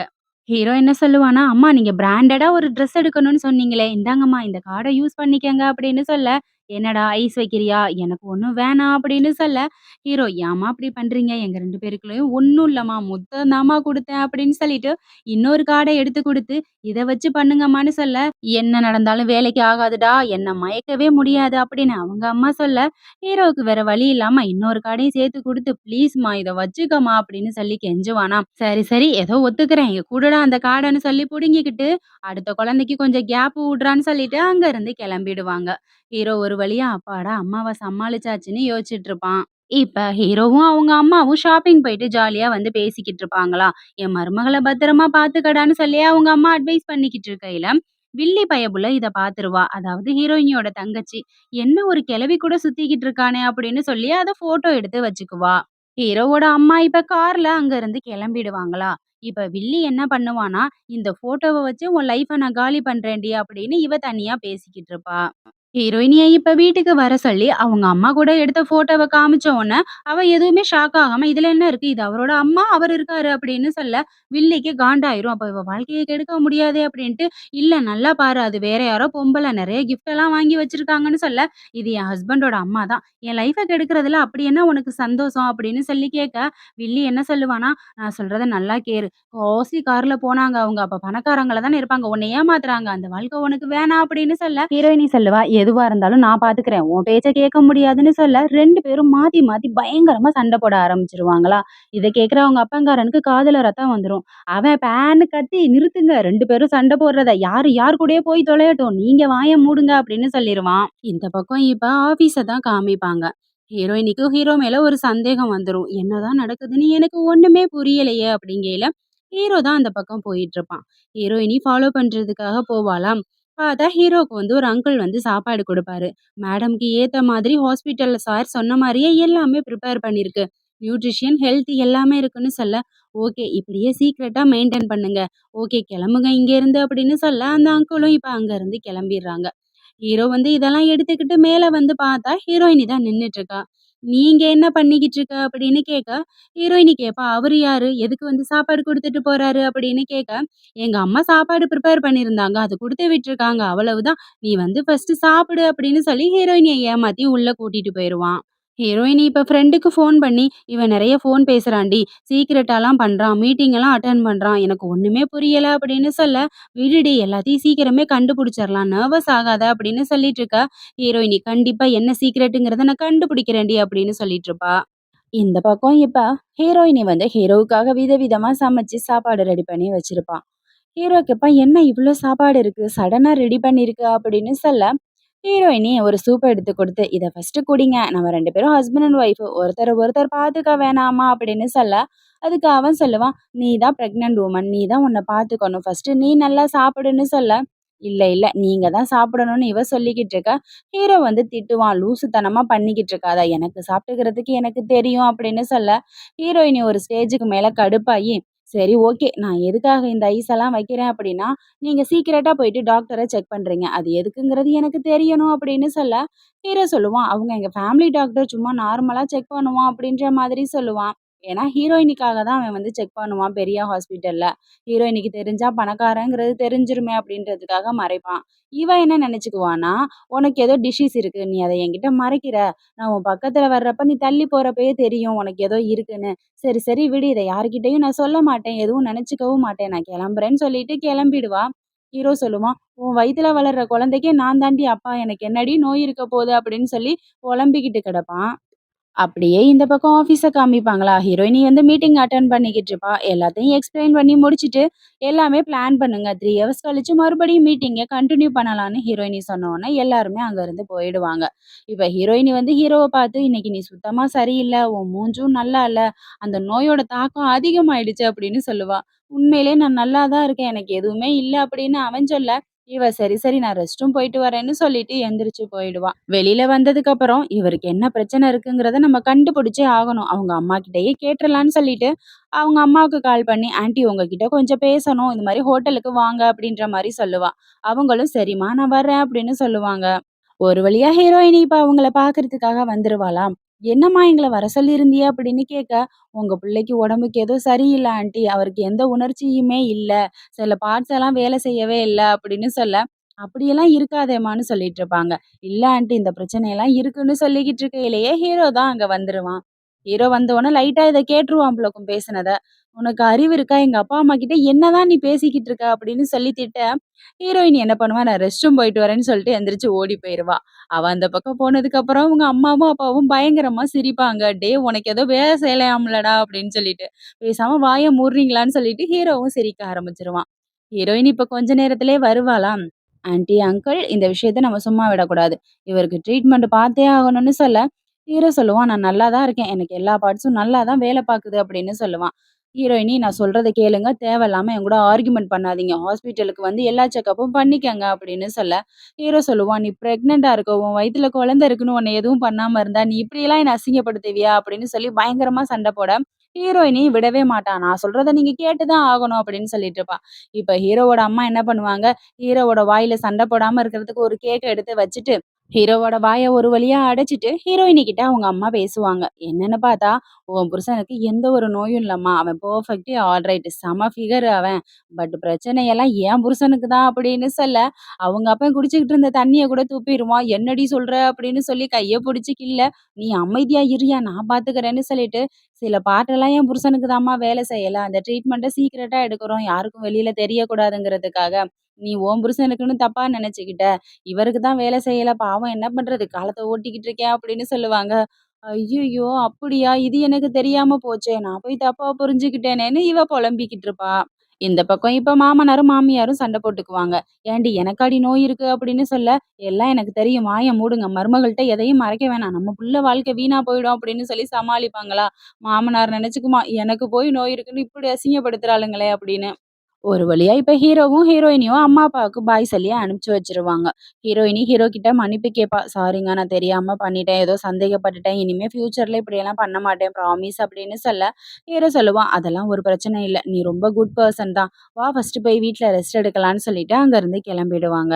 ஹீரோ என்ன சொல்லுவான்னா, "அம்மா நீங்க பிராண்டடா ஒரு ட்ரெஸ் எடுக்கணும்னு சொன்னீங்களே, இந்தாங்கம்மா இந்த கார்ட யூஸ் பண்ணிக்கங்க" அப்படின்னு சொல்ல, "என்னடா ஐஸ் வைக்கிறியா? எனக்கு ஒண்ணும் வேணாம்" அப்படின்னு சொல்ல, ஹீரோ "ஏம்மா இப்படி பண்றீங்க? எங்க 2 பேருக்குள்ளயும் ஒண்ணும் இல்லம்மா, முத்தம் தாம்மா குடுத்தேன்" அப்படின்னு சொல்லிட்டு, இன்னொரு கார்ட எடுத்து குடுத்து, "இத வச்சு பண்ணுங்கம்மான்னு" சொல்ல, "என்ன நடந்தாலும் வேலைக்கு ஆகாதுடா, என்ன மயக்கவே முடியாது" அப்படின்னு அவங்க அம்மா சொல்ல, ஹீரோவுக்கு வேற வழி இல்லாம இன்னொரு கார்டையும் சேர்த்து குடுத்து, "ப்ளீஸ்மா இத வச்சுக்கம்மா" அப்படின்னு சொல்லி கெஞ்சுவானாம். "சரி, சரி ஏதோ ஒத்துக்கிறேன். இங்க குடுடா அந்த கார்டன்னு" சொல்லி புடுங்கிக்கிட்டு, அடுத்த குழந்தைக்கு கொஞ்சம் கேப் விடுறான்னு சொல்லிட்டு அங்க இருந்து கிளம்பிடுவாங்க. ஹீரோ ஒரு வழியா அப்பாடா அம்மாவ சமாளிச்சாச்சுன்னு யோசிச்சுட்டு இருப்பான். இப்ப ஹீரோவும் அவங்க அம்மாவும் ஷாப்பிங் போயிட்டு ஜாலியா வந்து பேசிக்கிட்டு இருப்பாங்களா, "என் மருமகள பத்திரமா பாத்துக்கடான்னு" சொல்லி அவங்க அம்மா அட்வைஸ் பண்ணிக்கிட்டு இருக்கையில, வில்லி பயபுள்ள இத பாத்துருவா. அதாவது ஹீரோயினியோட தங்கச்சி. "என்ன ஒரு கிழவி கூட சுத்திக்கிட்டு இருக்கானே" அப்படின்னு சொல்லி அத ஃபோட்டோ எடுத்து வச்சுக்குவா. ஹீரோவோட அம்மா இப்ப கார்ல அங்க இருந்து கிளம்பிடுவாங்களா. இப்ப வில்லி என்ன பண்ணுவான்னா, "இந்த ஃபோட்டோவ வச்சு உன் லைஃப நான் காலி பண்றேன்டி" அப்படின்னு இவ தனியா பேசிக்கிட்டு இருப்பா. ஹீரோயினிய இப்ப வீட்டுக்கு வர சொல்லி, அவங்க அம்மா கூட எடுத்த ஃபோட்டோவ காமிச்ச உடனே, அவ எதுவுமே ஷாக் ஆகாம, "இதுல என்ன இருக்கு? இது அவரோட அம்மா, அவர் இருக்காரு" அப்படின்னு சொல்ல, வில்லிக்கு காண்டாயிரும். அப்ப இவ வாழ்க்கைய கெடுக்க முடியாதே அப்படின்ட்டு, "இல்ல நல்லா பாரு, அது வேற யாரோ பொம்பள. நெறைய கிஃப்ட் எல்லாம் வாங்கி வச்சிருக்காங்கன்னு" சொல்ல, "இது என் ஹஸ்பண்டோட அம்மா தான். என் லைஃப கெடுக்கிறதுல அப்படி என்ன உனக்கு சந்தோஷம்?" அப்படின்னு சொல்லி கேட்க, வில்லி என்ன சொல்லுவான்னா, "நான் சொல்றத நல்லா கேளு. காஸ்ட்லி கார்ல போனாங்க அவங்க. அப்ப பணக்காரங்கள தானே இருப்பாங்க. உன்ன ஏமாத்துறாங்க. அந்த வாழ்க்கை உனக்கு வேணாம்" அப்படின்னு சொல்ல, ஹீரோயினி சொல்லுவா, "எதுவா இருந்தாலும் நான் பாத்துக்கிறேன். உன் பேச்ச கேட்க முடியாதுன்னு" சொல்ல 2 பேரும் மாத்தி மாத்தி பயங்கரமா சண்டை போட ஆரம்பிச்சுருவாங்களா. இத கேட்கிற அவங்க அப்பங்காரனுக்கு காதுல ரத்தம் வந்துரும். அவன் பேன்னு கத்தி, "நிறுத்துங்க 2 பேரும் சண்டை போடுறத. யாரு யார் கூடயோ போய் தொலையட்டும். நீங்க வாய மூடுங்க" அப்படின்னு சொல்லிருவான். இந்த பக்கம் இப்ப ஆபீஸ தான் காமிப்பாங்க. ஹீரோயினிக்கு ஹீரோ மேல ஒரு சந்தேகம் வந்துரும். என்னதான் நடக்குதுன்னு எனக்கு ஒண்ணுமே புரியலையே அப்படிங்கையில, ஹீரோ தான் அந்த பக்கம் போயிட்டுருப்பான். ஹீரோயினி ஃபாலோ பண்றதுக்காக போவாளாம். பார்த்தா ஹீரோவுக்கு வந்து ஒரு அங்கிள் வந்து சாப்பாடு குடுப்பாரு. மேடம்க்கு ஏத்த மாதிரி ஹாஸ்பிட்டல்ல சார் சொன்ன மாரியே எல்லாமே ப்ரிப்பேர் பண்ணியிருக்கு. நியூட்ரிஷன், ஹெல்த் எல்லாமே இருக்குன்னு சொல்ல, "ஓகே இப்படியே சீக்ரெட்டா மெயின்டெயின் பண்ணுங்க. ஓகே கிளம்புங்க இங்கேருந்து" அப்படின்னு சொல்ல, அந்த அங்கிளும் இப்ப அங்கருந்து கிளம்பிர்றாங்க. ஹீரோ வந்து இதெல்லாம் எடுத்துக்கிட்டு மேல வந்து பார்த்தா, ஹீரோயினி தான் நின்னுட்டு இருக்கா. "நீங்க என்ன பண்ணிக்கிட்டு இருக்க?" அப்படின்னு கேட்க, ஹீரோயினி கேட்பா, "அவரு யாரு? எதுக்கு வந்து சாப்பாடு குடுத்துட்டு போறாரு?" அப்படின்னு கேட்க, "எங்க அம்மா சாப்பாடு ப்ரிப்பேர் பண்ணியிருந்தாங்க. அத குடுத்து விட்டுருக்காங்க. அவ்வளவுதான். நீ வந்து ஃபர்ஸ்ட்டு சாப்பிடு" அப்படின்னு சொல்லி ஹீரோயினிய ஏமாத்தி உள்ள கூட்டிட்டு போயிருவான். ஹீரோயினி இப்ப ஃப்ரெண்டுக்கு ஃபோன் பண்ணி, "இவன் நெறைய ஃபோன் பேசுறான்டி. சீக்ரெட்டாலாம் பண்றான். மீட்டிங் எல்லாம் அட்டெண்ட் பண்றான். எனக்கு ஒண்ணுமே புரியல" அப்படின்னு சொல்ல, "விடுடி எல்லாத்தையும் சீக்கிரமே கண்டுபிடிச்சிரலாம். நர்வஸ் ஆகாத" அப்படின்னு சொல்லிட்டு இருக்கா. ஹீரோயினி, "கண்டிப்பா என்ன சீக்ரெட்டுங்கிறத நான் கண்டுபிடிக்கிறேன்டி" அப்படின்னு சொல்லிட்டு இருப்பா. இந்த பக்கம் இப்ப ஹீரோயினி வந்து ஹீரோவுக்காக விதவிதமா சமைச்சு சாப்பாடு ரெடி பண்ணி வச்சிருப்பா. ஹீரோ கேட்பான், "என்ன இவ்ளோ சாப்பாடு இருக்கு? சடனா ரெடி பண்ணியிருக்க" அப்படின்னு சொல்ல, ஹீரோயினி ஒரு சூப் எடுத்து குடுத்து, "இத ஃபர்ஸ்ட்டு குடிங்க. நம்ம 2 பேரும் ஹஸ்பண்ட் அண்ட் ஒய்ஃப். ஒருத்தர ஒருத்தர் பார்த்துக்க வேணாமா?" அப்படின்னு சொல்ல, அதுக்கு அவன் சொல்லுவான், "நீ தான் பிரெக்னன்ட் வுமன். நீ தான் உன்ன பார்த்துக்கணும். ஃபர்ஸ்ட்டு நீ நல்லா சாப்பிடுன்னு" சொல்ல, "இல்ல, இல்ல. நீங்க தான் சாப்பிடணும்னு" இவ சொல்லிக்கிட்டு இருக்கா. ஹீரோ வந்து திட்டுவான், "லூசுத்தனமா பண்ணிக்கிட்டு இருக்காத. எனக்கு சாப்பிட்டுக்கிறதுக்கு எனக்கு தெரியும்" அப்படின்னு சொல்ல, ஹீரோயினி ஒரு ஸ்டேஜுக்கு மேல கடுப்பாயி, "சரி ஓகே. நான் எதுக்காக இந்த ஐஸெல்லாம் வைக்கிறேன் அப்படின்னா, நீங்க சீக்கிரட்டா போயிட்டு டாக்டர செக் பண்றீங்க. அது எதுக்குங்கிறது எனக்கு தெரியணும்" அப்படின்னு சொல்ல, ஹீரோ சொல்லுவான், "அவங்க எங்க ஃபேமிலி டாக்டர் சும்மா நார்மலா செக் பண்ணுவான்" அப்படின்ற மாதிரி சொல்லுவான். ஏன்னா ஹீரோயினிக்காக தான் அவன் வந்து செக் பண்ணுவான் பெரிய ஹாஸ்பிட்டல்ல. ஹீரோயினிக்கு தெரிஞ்சா பணக்காரங்கிறது தெரிஞ்சிருமே அப்படின்றதுக்காக மறைப்பான். இவன் என்ன நெனச்சுக்குவான்னா, "உனக்கு ஏதோ டிசீஸ் இருக்கு. நீ அத என்கிட்ட மறைக்கிற. நான் உன் பக்கத்துல வர்றப்ப நீ தள்ளி போறப்பயே தெரியும் உனக்கு ஏதோ இருக்குன்னு. சரி, சரி விடு. இத யார்கிட்டயும் நான் சொல்ல மாட்டேன். எதுவும் நெனச்சுக்கவும் மாட்டேன். நான் கெளம்புறேன்னு" சொல்லிட்டு கெளம்பிடுவா. ஹீரோ சொல்லுவான், "உன் வயித்துல வளர்ற குழந்தைக்கே நான் தாண்டி அப்பா. எனக்கு என்னடி நோய் இருக்க போது" அப்படின்னு சொல்லி பொலம்பிக்கிட்டு கிடப்பான். அப்படியே இந்த பக்கம் ஆஃபீஸ காமிப்பாங்களா, ஹீரோயினி வந்து மீட்டிங் அட்டெண்ட் பண்ணிக்கிட்டு இருப்பா. எல்லாத்தையும் எக்ஸ்பிளைன் பண்ணி முடிச்சுட்டு, எல்லாமே பிளான் பண்ணுங்க. 3 ஹவர்ஸ் கழிச்சு மறுபடியும் மீட்டிங்க கன்டின்யூ பண்ணலான்னு ஹீரோயினி சொன்ன உடனே எல்லாருமே அங்கருந்து போயிடுவாங்க. இப்ப ஹீரோயினி வந்து ஹீரோவ பார்த்து, "இன்னைக்கு நீ சுத்தமா சரியில்ல. உன் மூஞ்சும் நல்லா இல்ல. அந்த நோயோட தாக்கம் அதிகமாயிடுச்சு" அப்படின்னு சொல்லுவா. "உண்மையிலேயே நான் நல்லா தான் இருக்கேன். எனக்கு எதுவுமே இல்ல" அப்படின்னு அவன் சொல்ல, இவ சரி, சரி நான் ரெஸ்ட் ரூம் போயிட்டு வரேன்னு சொல்லிட்டு எந்திரிச்சு போயிடுவா. வெளியில வந்ததுக்கப்புறம், இவருக்கு என்ன பிரச்சனை இருக்குங்கிறத நம்ம கண்டுபிடிச்சே ஆகணும். அவங்க அம்மாகிட்டயே கேட்டுறலான்னு சொல்லிட்டு, அவங்க அம்மாவுக்கு கால் பண்ணி, "ஆன்டி உங்ககிட்ட கொஞ்சம் பேசணும். இந்த மாரி ஹோட்டலுக்கு வாங்க" அப்படின்ற மாரி சொல்லுவா. அவங்களும், "சரிம்மா நான் வர்றேன்" அப்படின்னு சொல்லுவாங்க. ஒரு வழியா ஹீரோயினி இப்ப அவங்கள பார்க்கறதுக்காக வந்துருவாளாம். "என்னம்மா எங்கள வர சொல்லியிருந்தியே?" அப்படின்னு கேட்க, "உங்க பிள்ளைக்கு உடம்புக்கு ஏதோ சரியில்ல ஆன்டி. அவருக்கு எந்த உணர்ச்சியுமே இல்ல. சில பார்ட்ஸ் எல்லாம் வேலை செய்யவே இல்ல" அப்படின்னு சொல்ல, "அப்படியெல்லாம் இருக்காதேம்மான்னு" சொல்லிட்டு இருப்பாங்க. "இல்ல ஆன்டி இந்த பிரச்சனையெல்லாம் இருக்குன்னு" சொல்லிக்கிட்டு இருக்கையிலேயே ஹீரோ தான் அங்க வந்துருவான். ஹீரோ வந்தவுடனே லைட்டா இத கேட்டுருவான் போலக்கும் பேசினத. "உனக்கு அறிவு இருக்கா? எங்க அப்பா, அம்மா கிட்ட என்னதான் நீ பேசிக்கிட்டு இருக்க?" அப்படின்னு சொல்லி திட்ட, ஹீரோயின் என்ன பண்ணுவா, "நான் ரெஸ்ட் ரூம் போயிட்டு வரேன்னு" சொல்லிட்டு எந்திரிச்சு ஓடி போயிருவா. அவ அந்த பக்கம் போனதுக்கப்புறம் அவங்க அம்மாவும், அப்பாவும் பயங்கரமா சிரிப்பாங்க. "டேய் உனக்கு ஏதோ வேலை செய்யலையாம்லடா" அப்படின்னு சொல்லிட்டு. பேசாம வாய மூடுறீங்களான்னு சொல்லிட்டு ஹீரோவும் சிரிக்க ஆரம்பிச்சுருவான். ஹீரோயின் இப்ப கொஞ்ச நேரத்திலேயே வருவாளாம். "ஆன்டி, அங்கிள் இந்த விஷயத்த நம்ம சும்மா விடக்கூடாது. இவருக்கு ட்ரீட்மெண்ட் பார்த்தே ஆகணும்னு" சொல்ல, ஹீரோ சொல்லுவான், "நான் நல்லா தான் இருக்கேன். எனக்கு எல்லா பார்ட்ஸும் நல்லா தான் வேலை பாக்குது" அப்படின்னு சொல்லுவான். ஹீரோயினி நான் சொல்றத கேளுங்க. தேவையில்லாம என் கூட ஆர்கியுமென்ட் பண்ணாதீங்க. ஹாஸ்பிட்டலுக்கு வந்து எல்லா செக்கப்பும் பண்ணிக்கங்க அப்படின்னு சொல்ல, ஹீரோ சொல்லுவான், "நீ பிரெக்னன்ட்டா இருக்க. உன் வயித்துல குழந்தை இருக்குன்னு உன்ன எதுவும் பண்ணாம இருந்தா, நீ இப்படியெல்லாம் என்ன அசிங்கப்படுத்துவியா?" அப்படின்னு சொல்லி பயங்கரமா சண்டை போட, ஹீரோயினி விடவே மாட்டா. "நான் சொல்றத நீங்க கேட்டு தான் ஆகணும்" அப்படின்னு சொல்லிட்டு இருப்பா. இப்ப ஹீரோவோட அம்மா என்ன பண்ணுவாங்க, ஹீரோவோட வாயில சண்டை போடாம இருக்கிறதுக்கு ஒரு கேக்க எடுத்து வச்சுட்டு, ஹீரோவோட வாய ஒரு வழியா அடைச்சுட்டு, ஹீரோயினி கிட்ட அவங்க அம்மா பேசுவாங்க. என்னன்னு பார்த்தா, "உன் புருஷனுக்கு எந்த ஒரு நோயும் இல்லம்மா. அவன் பெர்ஃபெக்ட்லி ஆல்ரைட். செம ஃபிகர் அவன். பட் பிரச்சனையெல்லாம் என் புருஷனுக்கு தான்" அப்படின்னு சொல்ல, அவங்க அப்பன் குடிச்சுக்கிட்டு இருந்த தண்ணிய கூட துப்பிருவான். "என்னடி சொல்ற?" அப்படின்னு சொல்லி கைய புடிச்சு கிள்ள, "நீ அமைதியா இருயா, நான் பார்த்துக்கிறேன்னு" சொல்லிட்டு, "சில பார்ட்டெல்லாம் என் புருஷனுக்கு தாம்மா வேலை செய்யல. அந்த ட்ரீட்மெண்ட்ட சீக்ரெட்டா எடுக்குறோம். யாருக்கும் வெளியில தெரியக்கூடாதுங்கிறதுக்காக. நீ உன் புருஷனுக்குன்னு தப்பா நெனச்சுக்கிட்ட. இவருக்கு தான் வேலை செய்யல. பாவம் என்ன பண்றது? காலத்த ஓட்டிக்கிட்டு இருக்கேன்" அப்படின்னு சொல்லுவாங்க. ஐய்யய்யோ! அப்படியா? இது எனக்கு தெரியாம போச்சே! நான் போய் தப்பா புரிஞ்சுக்கிட்டேனேன்னு இவ பொலம்பிக்கிட்டு இருப்பா. இந்த பக்கம் இப்ப மாமனாரும், மாமியாரும் சண்டை போட்டுக்குவாங்க. "ஏன்டி எனக்காடி நோய் இருக்கு?" அப்படின்னு சொல்ல, "எல்லாம் எனக்கு தெரியும். வாய மூடுங்க. மருமகள்ட்ட எதையும் மறைக்க வேணாம். நம்ம புள்ள வாழ்க்கை வீணா போயிடும்" அப்படின்னு சொல்லி சமாளிப்பாங்களா? மாமனார் நெனச்சுக்குமா, "எனக்கு போய் நோய் இருக்குன்னு இப்படி அசிங்கப்படுத்துறாளுங்களே" அப்படின்னு. ஒரு வழியா இப்ப ஹீரோவும், ஹீரோயினியும் அம்மா, அப்பாவுக்கு பாய் சொல்லி அனுப்பிச்சு வச்சுருவாங்க. ஹீரோயினி ஹீரோ கிட்ட மன்னிப்பு கேட்பா. "சாரிங்க நான் தெரியாம பண்ணிட்டேன். ஏதோ சந்தேகப்பட்டுட்டேன். இனிமே ஃபியூச்சர்ல இப்படியெல்லாம் பண்ண மாட்டேன் ப்ராமிஸ்" அப்படின்னு சொல்ல, ஹீரோ சொல்லுவான், "அதெல்லாம் ஒரு பிரச்சனை இல்ல. நீ ரொம்ப குட் பெர்சன் தான். வா ஃபர்ஸ்ட்டு போய் வீட்ல ரெஸ்ட் எடுக்கலான்னு" சொல்லிட்டு அங்கருந்து கிளம்பிடுவாங்க.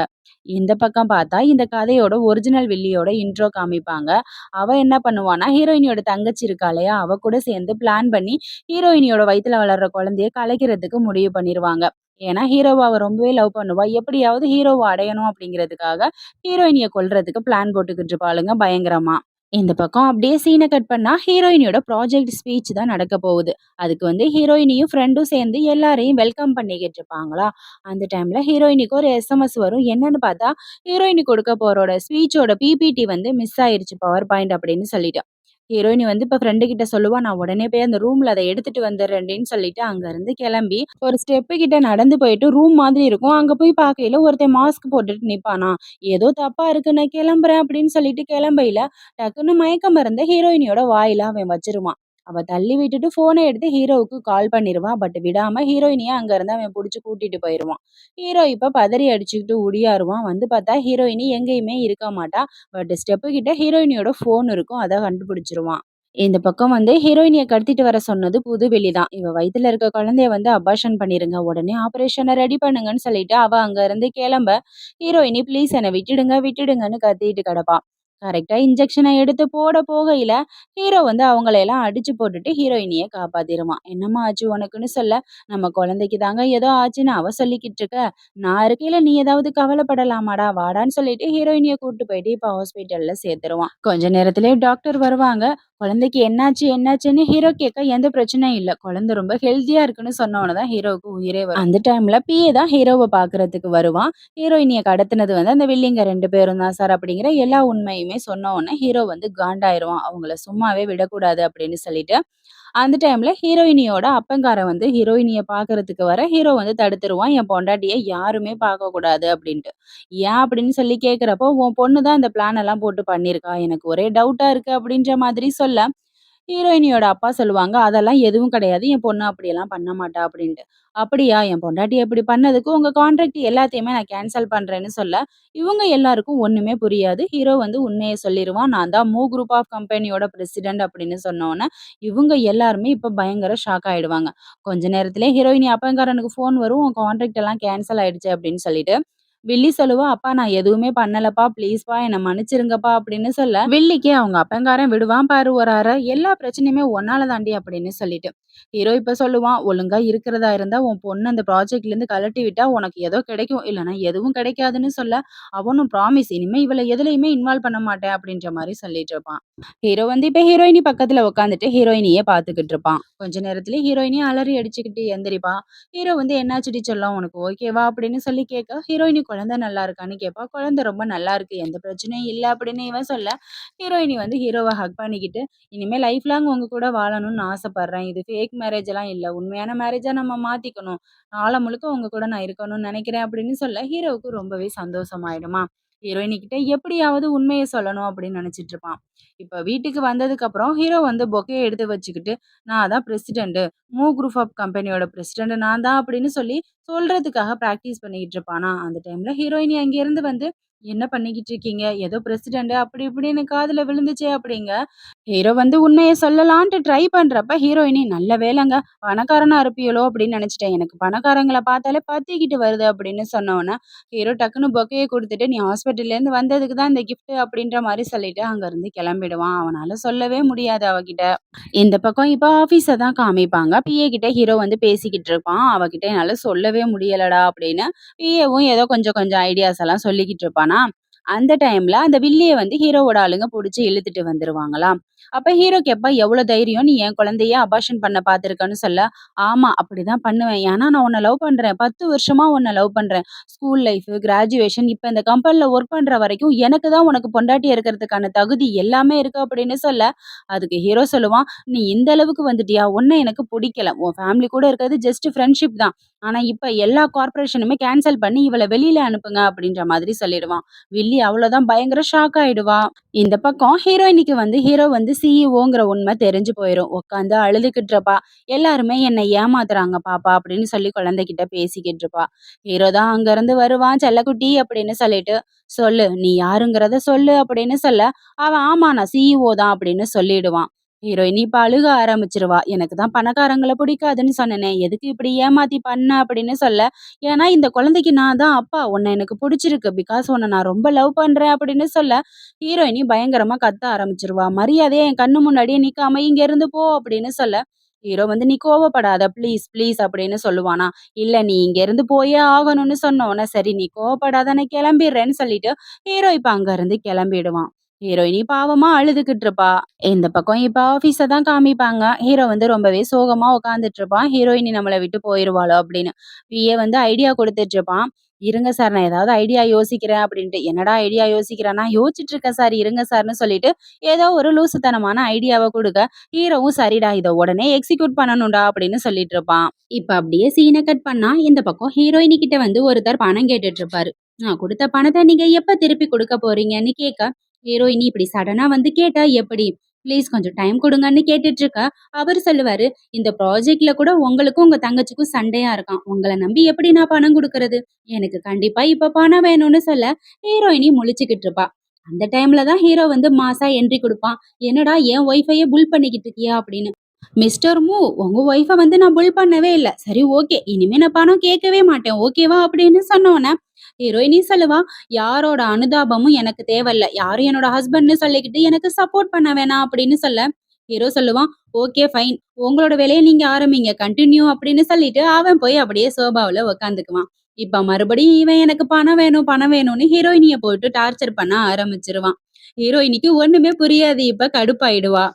இந்த பக்கம் பார்த்தா, இந்த கதையோட ஒரிஜினல் வில்லியோட இன்ட்ரோ காமிப்பாங்க. அவ என்ன பண்ணுவான்னா, ஹீரோயினியோட தங்கச்சி இருக்கா இல்லையா? அவ கூட சேர்ந்து பிளான் பண்ணி, ஹீரோயினியோட வயித்துல வளர்ற குழந்தைய கலைக்கிறதுக்கு முடிவு பண்ணிருவாங்க. ஏன்னா, ஹீரோவ அவ ரொம்பவே லவ் பண்ணுவா. எப்படியாவது ஹீரோவ அடையணும் அப்படிங்கிறதுக்காக, ஹீரோயினிய கொல்றதுக்கு பிளான் போட்டுக்கிட்டு இருப்பாளுங்க பயங்கரமா. இந்த பக்கம் அப்படியே சீன கட் பண்ணா, ஹீரோயினியோட ப்ராஜெக்ட் ஸ்பீச் தான் நடக்க போகுது. அதுக்கு வந்து ஹீரோயினியும், ஃப்ரெண்டும் சேர்ந்து எல்லாரையும் வெல்கம் பண்ணிக்கிட்டு இருப்பாங்களா, அந்த டைம்ல ஹீரோயினிக்கு ஒரு எஸ்எம்எஸ் வரும். என்னன்னு பார்த்தா, ஹீரோயினி கொடுக்க போறோட ஸ்பீச்சோட பிபிடி வந்து மிஸ் ஆயிருச்சு பவர் பாயிண்ட் அப்படின்னு சொல்லிட்டு. ஹீரோயினி வந்து இப்ப ஃப்ரெண்டு கிட்ட சொல்லுவா, "நான் உடனே போய் அந்த ரூம்ல அத எடுத்துட்டு வந்துடுறேன்டின்னு" சொல்லிட்டு அங்கருந்து கிளம்பி, ஒரு ஸ்டெப்பு கிட்ட நடந்து போயிட்டு ரூம் மாதிரி இருக்கும். அங்க போய் பார்க்கையில ஒருத்தன் மாஸ்க் போட்டுட்டு நிப்பானாம். ஏதோ தப்பா இருக்கு, நான் கிளம்புறேன் அப்படின்னு சொல்லிட்டு கிளம்பையில, டக்குன்னு மயக்க மருந்த ஹீரோயினியோட வாயில அவன் வச்சிருவான். அவ தள்ளி விட்டுட்டு ஃபோன எடுத்து ஹீரோவுக்கு கால் பண்ணிருவா. பட் விடாம ஹீரோயினிய அங்கருந்து அவன் புடிச்சு கூட்டிட்டு போயிருவான். ஹீரோ இப்ப பதறி அடிச்சுக்கிட்டு ஓடியாருவான். வந்து பார்த்தா ஹீரோயினி எங்கேயுமே இருக்க மாட்டா. பட் ஸ்டெப்பு கிட்ட ஹீரோயினியோட ஃபோன் இருக்கும். அத கண்டுபிடிச்சுருவான். இந்த பக்கம் வந்து ஹீரோயினிய கடத்திட்டு வர சொன்னது புதுவெளி தான். இவ வயித்துல இருக்க குழந்தைய வந்து அபார்ஷன் பண்ணிருங்க. உடனே ஆப்பரேஷன ரெடி பண்ணுங்கன்னு சொல்லிட்டு அவ அங்க இருந்து கிளம்ப, ஹீரோயினி ப்ளீஸ் என்ன விட்டுடுங்க, விட்டுடுங்கன்னு கத்திட்டு கிடப்பா. கரெக்ட்டா இன்ஜெக்ஷன எடுத்து போட போகையில, ஹீரோ வந்து அவங்கள எல்லாம் அடிச்சு போட்டுட்டு ஹீரோயினிய காப்பாத்திருவான். "என்னம்மா ஆச்சு உனக்குன்னு?" சொல்ல, "நம்ம குழந்தைக்கு தாங்க ஏதோ ஆச்சுன்னு அவ சொல்லிக்கிட்டு இருக்க. நான் இருக்கையில நீ ஏதாவது கவலைப்படலாமாடா? வாடான்னு" சொல்லிட்டு ஹீரோயினிய கூட்டு போயிட்டு இப்ப ஹாஸ்பிட்டல்ல சேர்த்துருவான். கொஞ்ச நேரத்திலேயே டாக்டர் வருவாங்க. குழந்தைக்கு என்னாச்சு என்னாச்சுன்னு ஹீரோ கேட்க எந்த பிரச்சனையும் இல்ல. குழந்தை ரொம்ப ஹெல்த்தியா இருக்குன்னு சொன்ன உடனே தான் ஹீரோவுக்கு உயிரே வரும். அந்த டைம்ல பிஏ தான் ஹீரோவ பார்க்கறதுக்கு வருவான். ஹீரோயினிய கடத்துனது வந்து அந்த வில்லிங்க 2 பேரும் தான் சார் அப்படிங்கிற எல்லா உண்மையுமே சொன்ன உடனே ஹீரோ வந்து காண்டாயிருவான். அவங்கள சும்மாவே விடக்கூடாது அப்படின்னு சொல்லிட்டு. அந்த டைம்ல ஹீரோயினியோட அப்பங்காரன் வந்து ஹீரோயினிய பார்க்கறதுக்கு வர, ஹீரோ வந்து தடுத்துருவான். "என் பொண்டாட்டிய யாருமே பார்க்கக்கூடாது" அப்படின்ட்டு. "ஏன்?" அப்படின்னு சொல்லி கேட்கிறப்போ, "உன் பொண்ணு தான் இந்த பிளான் எல்லாம் போட்டு பண்ணியிருக்கா. எனக்கு ஒரே டவுட்டா இருக்கு" அப்படின்ற மாதிரி சொல்ல, ஹீரோயினியோட அப்பா சொல்லுவாங்க, "அதெல்லாம் எதுவும் கிடையாது. என் பொண்ணு அப்படியெல்லாம் பண்ண மாட்டா" அப்படின்ட்டு. "அப்படியா? என் பொண்டாட்டி அப்படி பண்ணதுக்கு உங்க கான்ட்ராக்ட் எல்லாத்தையுமே நான் கேன்சல் பண்றேன்னு" சொல்ல, இவங்க எல்லாருக்கும் ஒண்ணுமே புரியாது. ஹீரோ வந்து உண்மைய சொல்லிருவான். "நான் தான் மூவ் குரூப் ஆஃப் கம்பெனியோட பிரசிடென்ட்" அப்படின்னு சொன்னோனே, இவங்க எல்லாருமே இப்ப பயங்கர ஷாக் ஆயிடுவாங்க. கொஞ்ச நேரத்திலேயே ஹீரோயினி அப்பங்காரனுக்கு ஃபோன் வரும். "உன் கான்ட்ராக்ட் எல்லாம் கேன்சல் ஆயிடுச்சு" அப்படின்னு சொல்லிட்டு. வில்லி சொல்லுவா, "அப்பா நான் எதுவுமே பண்ணலப்பா. ப்ளீஸ்ப்பா என்ன மன்னிச்சிருங்கப்பா" அப்படின்னு சொல்ல, வில்லிக்கு அவங்க அப்பங்காரன் விடுவான் பாரு ஒரு அறை. "எல்லா பிரச்சனையுமே உன்னால தாண்டி" அப்படின்னு சொல்லிட்டு. ஹீரோ இப்ப சொல்லுவான், "ஒழுங்கா இருக்கிறதா இருந்தா உன் பொண்ண அந்த ப்ராஜெக்ட்லேருந்து கழட்டி விட்டா உனக்கு ஏதோ கிடைக்கும். இல்லன்னா எதுவும் கிடைக்காதுன்னு" சொல்ல, அவனும் ப்ராமிஸ் இனிமே இவள எதுலயுமே இன்வால்வ் பண்ண மாட்டேன் அப்படின்ற மாரி சொல்லிட்டு இருப்பான். ஹீரோ வந்து இப்ப ஹீரோயினி பக்கத்துல உட்காந்துட்டு ஹீரோயினியே பார்த்துக்கிட்டு இருப்பான். கொஞ்ச நேரத்திலேயே ஹீரோயினி அலறி அடிச்சுக்கிட்டு எந்திரிப்பா. ஹீரோ வந்து "என்னாச்சுடி செல்லம் உனக்கு ஓகேவா?" அப்படின்னு சொல்லி கேட்க, ஹீரோயினி "குழந்தை நல்லா இருக்கான்னு?" கேட்பா. "குழந்தை ரொம்ப நல்லா இருக்கு. எந்த பிரச்சனையும் இல்ல" அப்படின்னு இவன் சொல்ல, ஹீரோயினி வந்து ஹீரோவ ஹக் பண்ணிக்கிட்டு, "இனிமே லைஃப் லாங் உங்க கூட வாழணும்னு ஆசைப்படுறேன். இது ஃபேக் மேரேஜ் எல்லாம் இல்ல. உண்மையான மேரேஜா நம்ம மாத்திக்கணும். காலம் முழுக்க உங்க கூட நான் இருக்கணும்னு நினைக்கிறேன்" அப்படின்னு சொல்ல, ஹீரோவுக்கு ரொம்பவே சந்தோஷமாயிடுமா. ஹீரோயினி கிட்ட எப்படியாவது உண்மைய சொல்லணும் அப்படின்னு நினைச்சிட்டு இருப்பான். இப்ப வீட்டுக்கு வந்ததுக்கு அப்புறம் ஹீரோ வந்து பொக்கைய எடுத்து வச்சுக்கிட்டு, "நான் தான் பிரசிடென்ட். குரூப் ஆஃப் கம்பெனியோட பிரசிடென்ட் நான் தான்" அப்படின்னு சொல்லி சொல்றதுக்காக பிராக்டிஸ் பண்ணிக்கிட்டு இருப்பானா, அந்த டைம்ல ஹீரோயினி அங்கேருந்து வந்து, "என்ன பண்ணிக்கிட்டு இருக்கீங்க? ஏதோ பிரசிடென்ட் அப்படி இப்படின்னு காதுல விழுந்துச்சே" அப்படிங்க. ஹீரோ வந்து உண்மைய சொல்லலான்ட்டு ட்ரை பண்றப்ப, ஹீரோயினி "நல்ல வேளைங்க, பணக்காரனா இருப்பியளோ அப்படின்னு நினைச்சுட்டேன். எனக்கு பணக்காரங்கள பார்த்தாலே பத்திக்கிட்டு வருது" அப்படின்னு சொன்னோனே, ஹீரோ டக்குனு பொக்கேய குடுத்துட்டு, "நீ ஹாஸ்பிட்டல்லேருந்து வந்ததுக்கு தான் இந்த கிஃப்ட்" அப்படின்ற மாரி சொல்லிட்டு அங்கருந்து கிளம்பிடுவான். அவனால சொல்லவே முடியாது அவகிட்ட. இந்த பக்கம் இப்ப ஆஃபீஸ தான் காமிப்பாங்க. பிஏ கிட்ட ஹீரோ வந்து பேசிக்கிட்டு இருப்பான். அவகிட்ட "என்னால சொல்லவே முடியலடா" அப்படின்னு. பிஏவும் ஏதோ கொஞ்சம் கொஞ்சம் ஐடியாஸ் எல்லாம் சொல்லிக்கிட்டு இருப்பானா, அந்த டைம்ல அந்த வில்லிய வந்து ஹீரோவோட ஆளுங்க புடிச்சு இழுத்துட்டு வந்துருவாங்களாம். அப்ப ஹீரோ கேட்பான், "எவ்வளோ தைரியம் நீ என் குழந்தைய அபார்ஷன் பண்ண பார்த்துருக்கன்னு" சொல்ல, "ஆமா அப்படிதான் பண்ணுவேன். ஏன்னா நான் உன்ன லவ் பண்றேன். 10 வருஷமா உன்ன லவ் பண்றேன். ஸ்கூல் லைஃப், கிராஜுவேஷன் இப்ப இந்த கம்பெனில ஒர்க் பண்ற வரைக்கும் எனக்கு தான் உனக்கு பொண்டாட்டியா இருக்கிறதுக்கான தகுதி எல்லாமே இருக்கு" அப்படின்னு சொல்ல, அதுக்கு ஹீரோ சொல்லுவான், "நீ இந்த அளவுக்கு வந்துட்டியா? உன்ன எனக்கு புடிக்கல. உன் ஃபேமிலி கூட இருக்கிறது ஜஸ்ட் ஃப்ரெண்ட்ஷிப் தான். ஆனா இப்ப எல்லா கார்ப்பரேஷனுமே கேன்சல் பண்ணி இவள வெளியில அனுப்புங்க" அப்படின்ற மாதிரி சொல்லிடுவான். வில்லி அவ்வளோதான் பயங்கர ஷாக் ஆயிடுவா. இந்த பக்கம் ஹீரோயினிக்கு வந்து ஹீரோ வந்து சிஇஓங்கிற உண்மை தெரிஞ்சு போயிரும். உட்காந்து அழுதுகிட்டு இருப்பா. எல்லாருமே என்னை ஏமாத்துறாங்க பாப்பா அப்படின்னு சொல்லி குழந்தைகிட்ட பேசிக்கிட்டு இருப்பா. ஹீரோ தான் அங்கிருந்து வருவான், "செல்லக்குட்டி" அப்படின்னு சொல்லிட்டு, "சொல்லு நீ யாருங்கிறத சொல்லு" அப்படின்னு சொல்ல, அவன் "ஆமா நான் சிஇஓ தான்" அப்படின்னு சொல்லிடுவான். ஹீரோயினி இப்ப அழுக ஆரம்பிச்சிருவா. "எனக்கு தான் பணக்காரங்கள பிடிக்காதுன்னு சொன்னேனே, எதுக்கு இப்படி ஏமாத்தி பண்ண" அப்படின்னு சொல்ல, "ஏன்னா இந்த குழந்தைக்கு நான் தான் அப்பா. உன்னை எனக்கு பிடிச்சிருக்கு. பிகாஸ் உன்ன நான் ரொம்ப லவ் பண்றேன்" அப்படின்னு சொல்ல, ஹீரோயினி பயங்கரமா கத்த ஆரம்பிச்சுருவா. "மரியாதையா என் கண்ணு முன்னாடியே நிக்காம இங்க இருந்து போ" அப்படின்னு சொல்ல, ஹீரோ வந்து "நீ கோவப்படாத ப்ளீஸ், ப்ளீஸ்" அப்படின்னு சொல்லுவானா. "இல்ல நீ இங்க இருந்து போயே ஆகணும்னு" சொன்னோனே, "சரி நீ கோவப்படாத நான் கிளம்பிடுறேன்னு" சொல்லிட்டு ஹீரோ இப்ப அங்க இருந்து கிளம்பிடுவான். ஹீரோயினி பாவமா அழுதுகிட்டு இருப்பா. இந்த பக்கம் இப்ப ஆஃபீஸ தான் காமிப்பாங்க. ஹீரோ வந்து ரொம்பவே சோகமா உட்கார்ந்துட்டு இருப்பான். ஹீரோயினி நம்மள விட்டு போயிருவாளோ அப்படின்னு. பிஏ வந்து ஐடியா குடுத்துட்டு இருப்பான். "இருங்க சார் நான் ஏதாவது ஐடியா யோசிக்கிறேன்" அப்படின்ட்டு. "என்னடா ஐடியா யோசிக்கிறேன்னா?" "யோசிச்சுட்டு இருக்கேன் சார், இருங்க சார்ன்னு" சொல்லிட்டு ஏதோ ஒரு லூசுத்தனமான ஐடியாவ குடுக்க, ஹீரோவும் "சரிடா இத உடனே எக்ஸிக்யூட் பண்ணணும்டா" அப்படின்னு சொல்லிட்டு இருப்பான். இப்ப அப்படியே சீன கட் பண்ணா, இந்த பக்கம் ஹீரோயினி கிட்ட வந்து ஒருத்தர் பணம் கேட்டுட்டு இருப்பாரு. "நான் குடுத்த பணத்த நீங்க எப்ப திருப்பி குடுக்க போறீங்கன்னு?" கேட்க, ஹீரோயினி இப்படி சடனா வந்து கேட்டா எப்படி? ப்ளீஸ் கொஞ்சம் டைம் குடுங்கன்னு கேட்டுட்டு இருக்க, அவரு சொல்லுவாரு, "இந்த ப்ராஜெக்ட்ல கூட உங்களுக்கும் உங்க தங்கச்சிக்கும் சண்டையா இருக்காம். உங்கள நம்பி எப்படி நான் பணம் குடுக்கறது? எனக்கு கண்டிப்பா இப்ப பணம் வேணும்னு" சொல்ல, ஹீரோயினி முழிச்சுக்கிட்டு இருப்பா. அந்த டைம்ல தான் ஹீரோ வந்து மாஸா என்ட்ரி குடுப்பான். "என்னடா என் ஒய்ஃபையே புல் பண்ணிக்கிட்டு இருக்கியா?" அப்படின்னு. "மிஸ்டர் மூ, உங்க ஒய்ஃப வந்து நான் புல் பண்ணவே இல்ல. சரி ஓகே. இனிமே நான் பணம் கேட்கவே மாட்டேன். ஓகேவா?" அப்படின்னு சொன்னோனே, ஹீரோயினி சொல்லுவா, "யாரோட அனுதாபமும் எனக்கு தேவையில்ல. யாரும் என்னோட ஹஸ்பண்ட்ன்னு சொல்லிக்கிட்டு எனக்கு சப்போர்ட் பண்ண வேணாம்" அப்படின்னு சொல்ல, ஹீரோ சொல்லுவான், "ஓகே ஃபைன். உங்களோட வேலைய நீங்க ஆரம்பிங்க. கன்டின்யூ" அப்படின்னு சொல்லிட்டு அவன் போய் அப்படியே சோபாவுல உட்காந்துக்குவான். இப்ப மறுபடியும் இவன் எனக்கு பணம் வேணும், பணம் வேணும்னு ஹீரோயினிய போட்டு டார்ச்சர் பண்ண ஆரம்பிச்சுருவான். ஹீரோயினிக்கு ஒண்ணுமே புரியாது. இப்ப கடுப்பாயிடுவா.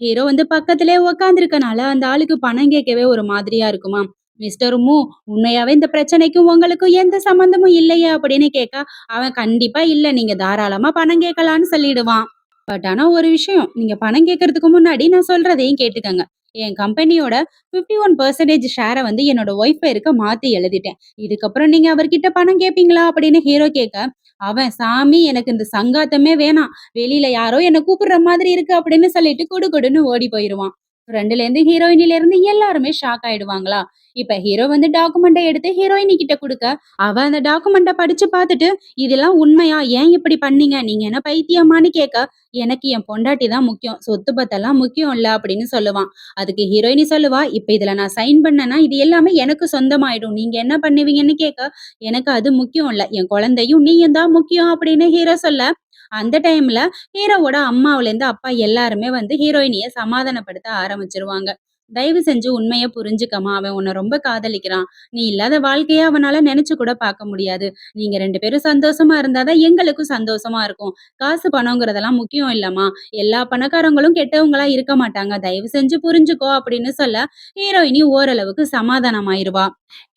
ஹீரோ வந்து பக்கத்திலேயே உட்கார்ந்திருக்கனால, அந்த ஆளுக்கு பணம் கேட்கவே ஒரு மாதிரியா இருக்குமாம். "மிஸ்டர் மூ, உண்மையாவே இந்த பிரச்சனைக்கும் உங்களுக்கும் எந்த சம்மந்தமும் இல்லையா?" அப்படின்னு கேட்க, அவன் "கண்டிப்பா இல்ல. நீங்க தாராளமா பணம் கேட்கலான்னு" சொல்லிடுவான். பட் ஆனா ஒரு விஷயம், நீங்க பணம் கேட்கறதுக்கு முன்னாடி நான் சொல்றதையும் கேட்டுக்கங்க. என் கம்பெனியோட 51% ஷேர வந்து என்னோட ஒய்ஃப் பேருக்கு மாத்தி எழுதிட்டேன். இதுக்கப்புறம் நீங்க அவர்கிட்ட பணம் கேட்பீங்களா? அப்படின்னு ஹீரோ கேட்க, அவன் "சாமி எனக்கு இந்த சங்காத்தமே வேணாம். வெளியில யாரோ என்ன கூப்பிடுற மாதிரி இருக்கு" அப்படின்னு சொல்லிட்டு குடுகுடுன்னு ஓடி போயிருவான். ஃப்ரெண்டுலேருந்து ஹீரோயினிலேருந்து எல்லாருமே ஷாக் ஆயிடுவாங்களா? இப்ப ஹீரோ வந்து டாக்குமெண்ட்ட எடுத்து ஹீரோயினி கிட்ட குடுக்க, அவ அந்த டாக்குமெண்ட்ட படிச்சு பார்த்துட்டு, "இதெல்லாம் உண்மையா? ஏன் இப்படி பண்ணீங்க? நீங்க என்ன பைத்தியமான்னு?" கேட்க, "எனக்கு என் பொண்டாட்டி தான் முக்கியம். சொத்து பத்தெல்லாம் முக்கியம் இல்ல" அப்படின்னு சொல்லுவான். அதுக்கு ஹீரோயினி சொல்லுவா, "இப்ப இதுல நான் சைன் பண்ணேன்னா, இது எல்லாமே எனக்கு சொந்தமாயிடும். நீங்க என்ன பண்ணுவீங்கன்னு?" கேட்க, "எனக்கு அது முக்கியம் இல்ல. என் குழந்தையும் நீயும் தான் முக்கியம்" அப்படின்னு ஹீரோ சொல்ல, அந்த டைம்ல ஹீரோவோட அம்மாவுலேருந்து அப்பா எல்லாருமே வந்து ஹீரோயினிய சமாதானப்படுத்த ஆரம்பிச்சுருவாங்க. "தயவு செஞ்சு உண்மைய புரிஞ்சுக்கம்மா. அவன் உன்ன ரொம்ப காதலிக்கிறான். நீ இல்லாத வாழ்க்கைய அவனால நெனச்சு கூட பார்க்க முடியாது. நீங்க 2 பேரும் சந்தோஷமா இருந்தா தான் எங்களுக்கும் சந்தோஷமா இருக்கும். காசு பணம்ங்கிறதெல்லாம் முக்கியம் இல்லம்மா. எல்லா பணக்காரங்களும் கெட்டவங்களா இருக்க மாட்டாங்க. தயவு செஞ்சு புரிஞ்சுக்கோ" அப்படின்னு சொல்ல, ஹீரோயினி ஓரளவுக்கு சமாதானமாயிருவா.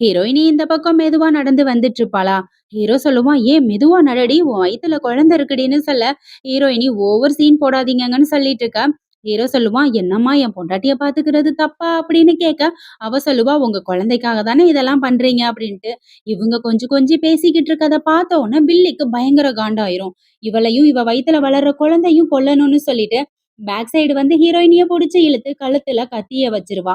ஹீரோயினி இந்த பக்கம் மெதுவா நடந்து வந்துட்டு இருப்பாளா? ஹீரோ சொல்லுவான், "ஏன் மெதுவா நடடி, உன் வயித்துல குழந்தை இருக்குடின்னு" சொல்ல, ஹீரோயினி ஓவர் சீன் போடாதீங்கங்கன்னு சொல்லிட்டு இருக்க. ஹீரோ சொல்லுவான், "என்னம்மா என் பொண்டாட்டிய பாத்துக்கிறது தப்பா?" அப்படின்னு கேட்க, அவ சொல்லுவா, "உங்க குழந்தைக்காக தானே இதெல்லாம் பண்றீங்க" அப்படின்ட்டு. இவங்க கொஞ்சம் கொஞ்சம் பேசிக்கிட்டு இருக்கத பார்த்த உடனே வில்லிக்கு பயங்கர காண்டாயிரும். இவளையும் இவ வயித்துல வளர்ற குழந்தையும் கொல்லணும்னு சொல்லிட்டு, பேக் சைடு வந்து ஹீரோயினிய புடிச்சு இழுத்து கழுத்துல கத்திய வச்சிருவா.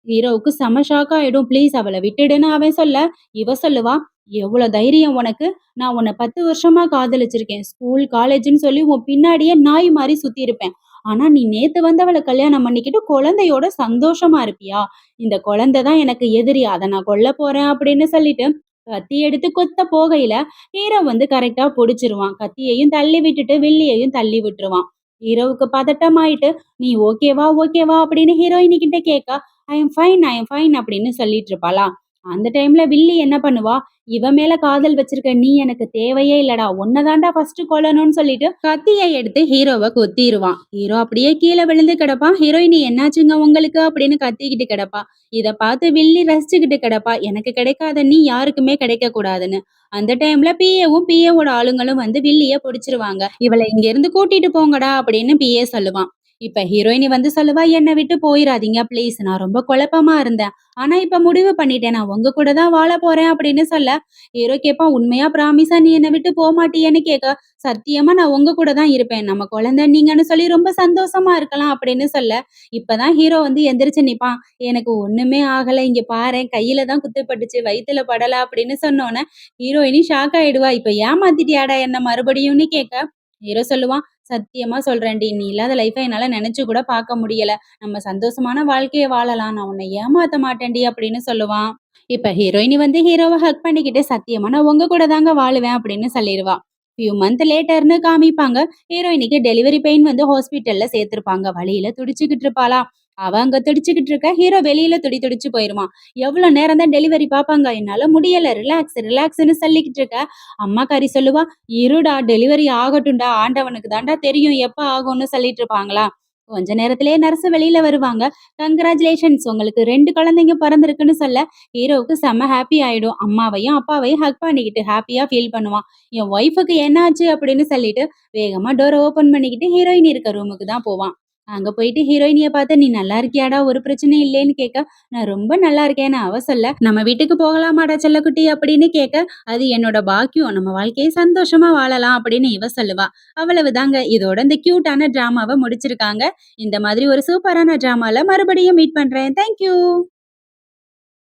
ஹீரோவுக்கு செம ஷாக் ஆயிடும். "ப்ளீஸ் அவள விட்டுடுன்னு" அவன் சொல்ல, இவ சொல்லுவா, "எவ்வளோ தைரியம் உனக்கு? நான் உன்ன 10 வருஷமா காதலிச்சிருக்கேன். ஸ்கூல், காலேஜ்ன்னு சொல்லி உன் பின்னாடியே நாய் மாரி சுத்தியிருப்பேன். ஆனா நீ நேத்து வந்து அவள கல்யாணம் பண்ணிக்கிட்டு குழந்தையோட சந்தோஷமா இருப்பியா? இந்த குழந்தை தான் எனக்கு எதிரி. அத நான் கொல்லப் போறேன்" அப்படின்னு சொல்லிட்டு கத்தி எடுத்து கொத்த போகையில ஹீரோ வந்து கரெக்ட்டா புடிச்சிருவான். கத்தியையும் தள்ளி விட்டுட்டு வில்லியையும் தள்ளி விட்டுருவான். ஹீரோவுக்கு பதட்டமாயிட்டு, "நீ ஓகேவா? ஓகேவா?" அப்படின்னு ஹீரோயினி கிட்ட கேட்க, "ஐ am fine, I am fine" அப்படின்னு சொல்லிட்டு இருப்பாளா. அந்த டைம்ல வில்லி என்ன பண்ணுவா, "இவ மேல காதல் வச்சிருக்க நீ எனக்கு தேவையே இல்லடா. உன்ன தான்டா ஃபர்ஸ்ட் கொல்லணும்னு" சொல்லிட்டு கத்திய எடுத்து ஹீரோவ குத்திருவான். ஹீரோ அப்படியே கீழ விழுந்து கிடப்பான். ஹீரோயினி, "என்னாச்சுங்க உங்களுக்கு?" அப்படின்னு கத்திக்கிட்டு கிடப்பா. இத பார்த்து வில்லி ரசிச்சுக்கிட்டு கிடப்பா. எனக்கு கிடைக்காத நீ யாருக்குமே கிடைக்கக் கூடாதுன்னு. அந்த டைம்ல பிஏவும் பிஏவோட ஆளுங்களும் வந்து வில்லிய புடிச்சிருவாங்க. "இவள இங்க இருந்து கூட்டிட்டு போங்கடா" அப்படின்னு பிஏ சொல்லுவான். இப்ப ஹீரோயினி வந்து சொல்லுவா, "என்ன விட்டு போயிறாதீங்க ப்ளீஸ். நான் ரொம்ப குழப்பமா இருந்தேன். ஆனா இப்ப முடிவு பண்ணிட்டேன். நான் உங்க கூட தான் வாழப் போறேன்" அப்படின்னு சொல்ல, ஹீரோ கேட்பான், "உண்மையா ப்ராமிஸா நீ என்ன விட்டு போமாட்டியேன்னு?" கேட்க, "சத்தியமா நான் உங்க கூட தான் இருப்பேன். நம்ம குழந்தை நீங்கன்னு சொல்லி ரொம்ப சந்தோஷமா இருக்கலாம்" அப்படின்னு சொல்ல, இப்பதான் ஹீரோ வந்து எந்திரிச்சு நிப்பான். "எனக்கு ஒண்ணுமே ஆகல. இங்க பாரேன் கையில தான் குத்துப்பட்டுச்சு. வயித்துல படல" அப்படின்னு சொன்னோனே, ஹீரோயினி ஷாக் ஆயிடுவா. "இப்ப ஏமாத்திட்டியாடா என்ன மறுபடியும்னு?" கேட்க, ஹீரோ சொல்லுவான், "சத்தியமா சொல்றேன்டி. நீ இல்லாத லைஃப என்னால நெனச்சு கூட பார்க்க முடியல. நம்ம சந்தோஷமான வாழ்க்கைய வாழலாம். நான் உன்னை ஏமாத்த மாட்டேன்டி" அப்படின்னு சொல்லுவான். இப்ப ஹீரோயினி வந்து ஹீரோவ ஹக் பண்ணிக்கிட்டு, "சத்தியமா நான் உங்க கூட தாங்க வாழுவேன்" அப்படின்னு சொல்லிருவா. ஃபியூ மந்த் லேட்டர்ன்னு காமிப்பாங்க. ஹீரோயினிக்கு டெலிவரி பெயின் வந்து ஹாஸ்பிட்டல்ல சேர்த்திருப்பாங்க. வலியில துடிச்சுக்கிட்டு இருப்பாளாம். அவ அங்க துடிச்சுக்கிட்டு இருக்க, ஹீரோ வெளியில துடிச்சு போயிருவான். "எவ்வளோ நேரம் தான் டெலிவரி பார்ப்பாங்க? என்னால முடியல. ரிலாக்ஸ், ரிலாக்ஸ்ன்னு" சொல்லிக்கிட்டு இருக்க, அம்மாக்காரி சொல்லுவா, "இருடா டெலிவரி ஆகட்டும்டா. ஆண்டவனுக்கு தான்டா தெரியும் எப்ப ஆகும்னு" சொல்லிட்டு இருப்பாங்களா. கொஞ்ச நேரத்திலேயே நர்ஸ் வெளியில வருவாங்க. "கங்கிராச்சுலேஷன்ஸ், உங்களுக்கு 2 குழந்தைங்க பொறந்திருக்குன்னு" சொல்ல, ஹீரோவுக்கு செம்ம ஹாப்பி ஆயிடும். அம்மாவையும், அப்பாவையும் ஹக் பண்ணிக்கிட்டு ஹாப்பியா ஃபீல் பண்ணுவான். என் ஒய்ஃப்க்கு என்னாச்சு அப்படின்னு சொல்லிட்டு வேகமா டோர ஓப்பன் பண்ணிக்கிட்டு ஹீரோயின் இருக்க ரூமுக்கு தான் போவான். அங்க போயிட்டு ஹீரோயினிய பார்த்து, "நீ நல்லா இருக்கியாடா? ஒரு பிரச்சனையும் இல்லைன்னு?" கேட்க, "நான் ரொம்ப நல்லா இருக்கேன்னு" அவ சொல்ல, "நம்ம வீட்டுக்கு போகலாமாடா செல்லக்குட்டி?" அப்படின்னு கேட்க, "அது என்னோட பாக்கியம். நம்ம வாழ்க்கைய சந்தோஷமா வாழலாம்" அப்படின்னு இவ சொல்லுவா. அவ்வளவுதாங்க. இதோட இந்த கியூட்டான டிராமாவ முடிச்சிருக்காங்க. இந்த மாதிரி ஒரு சூப்பரான டிராமால மறுபடியும் மீட் பண்றேன். Thank you.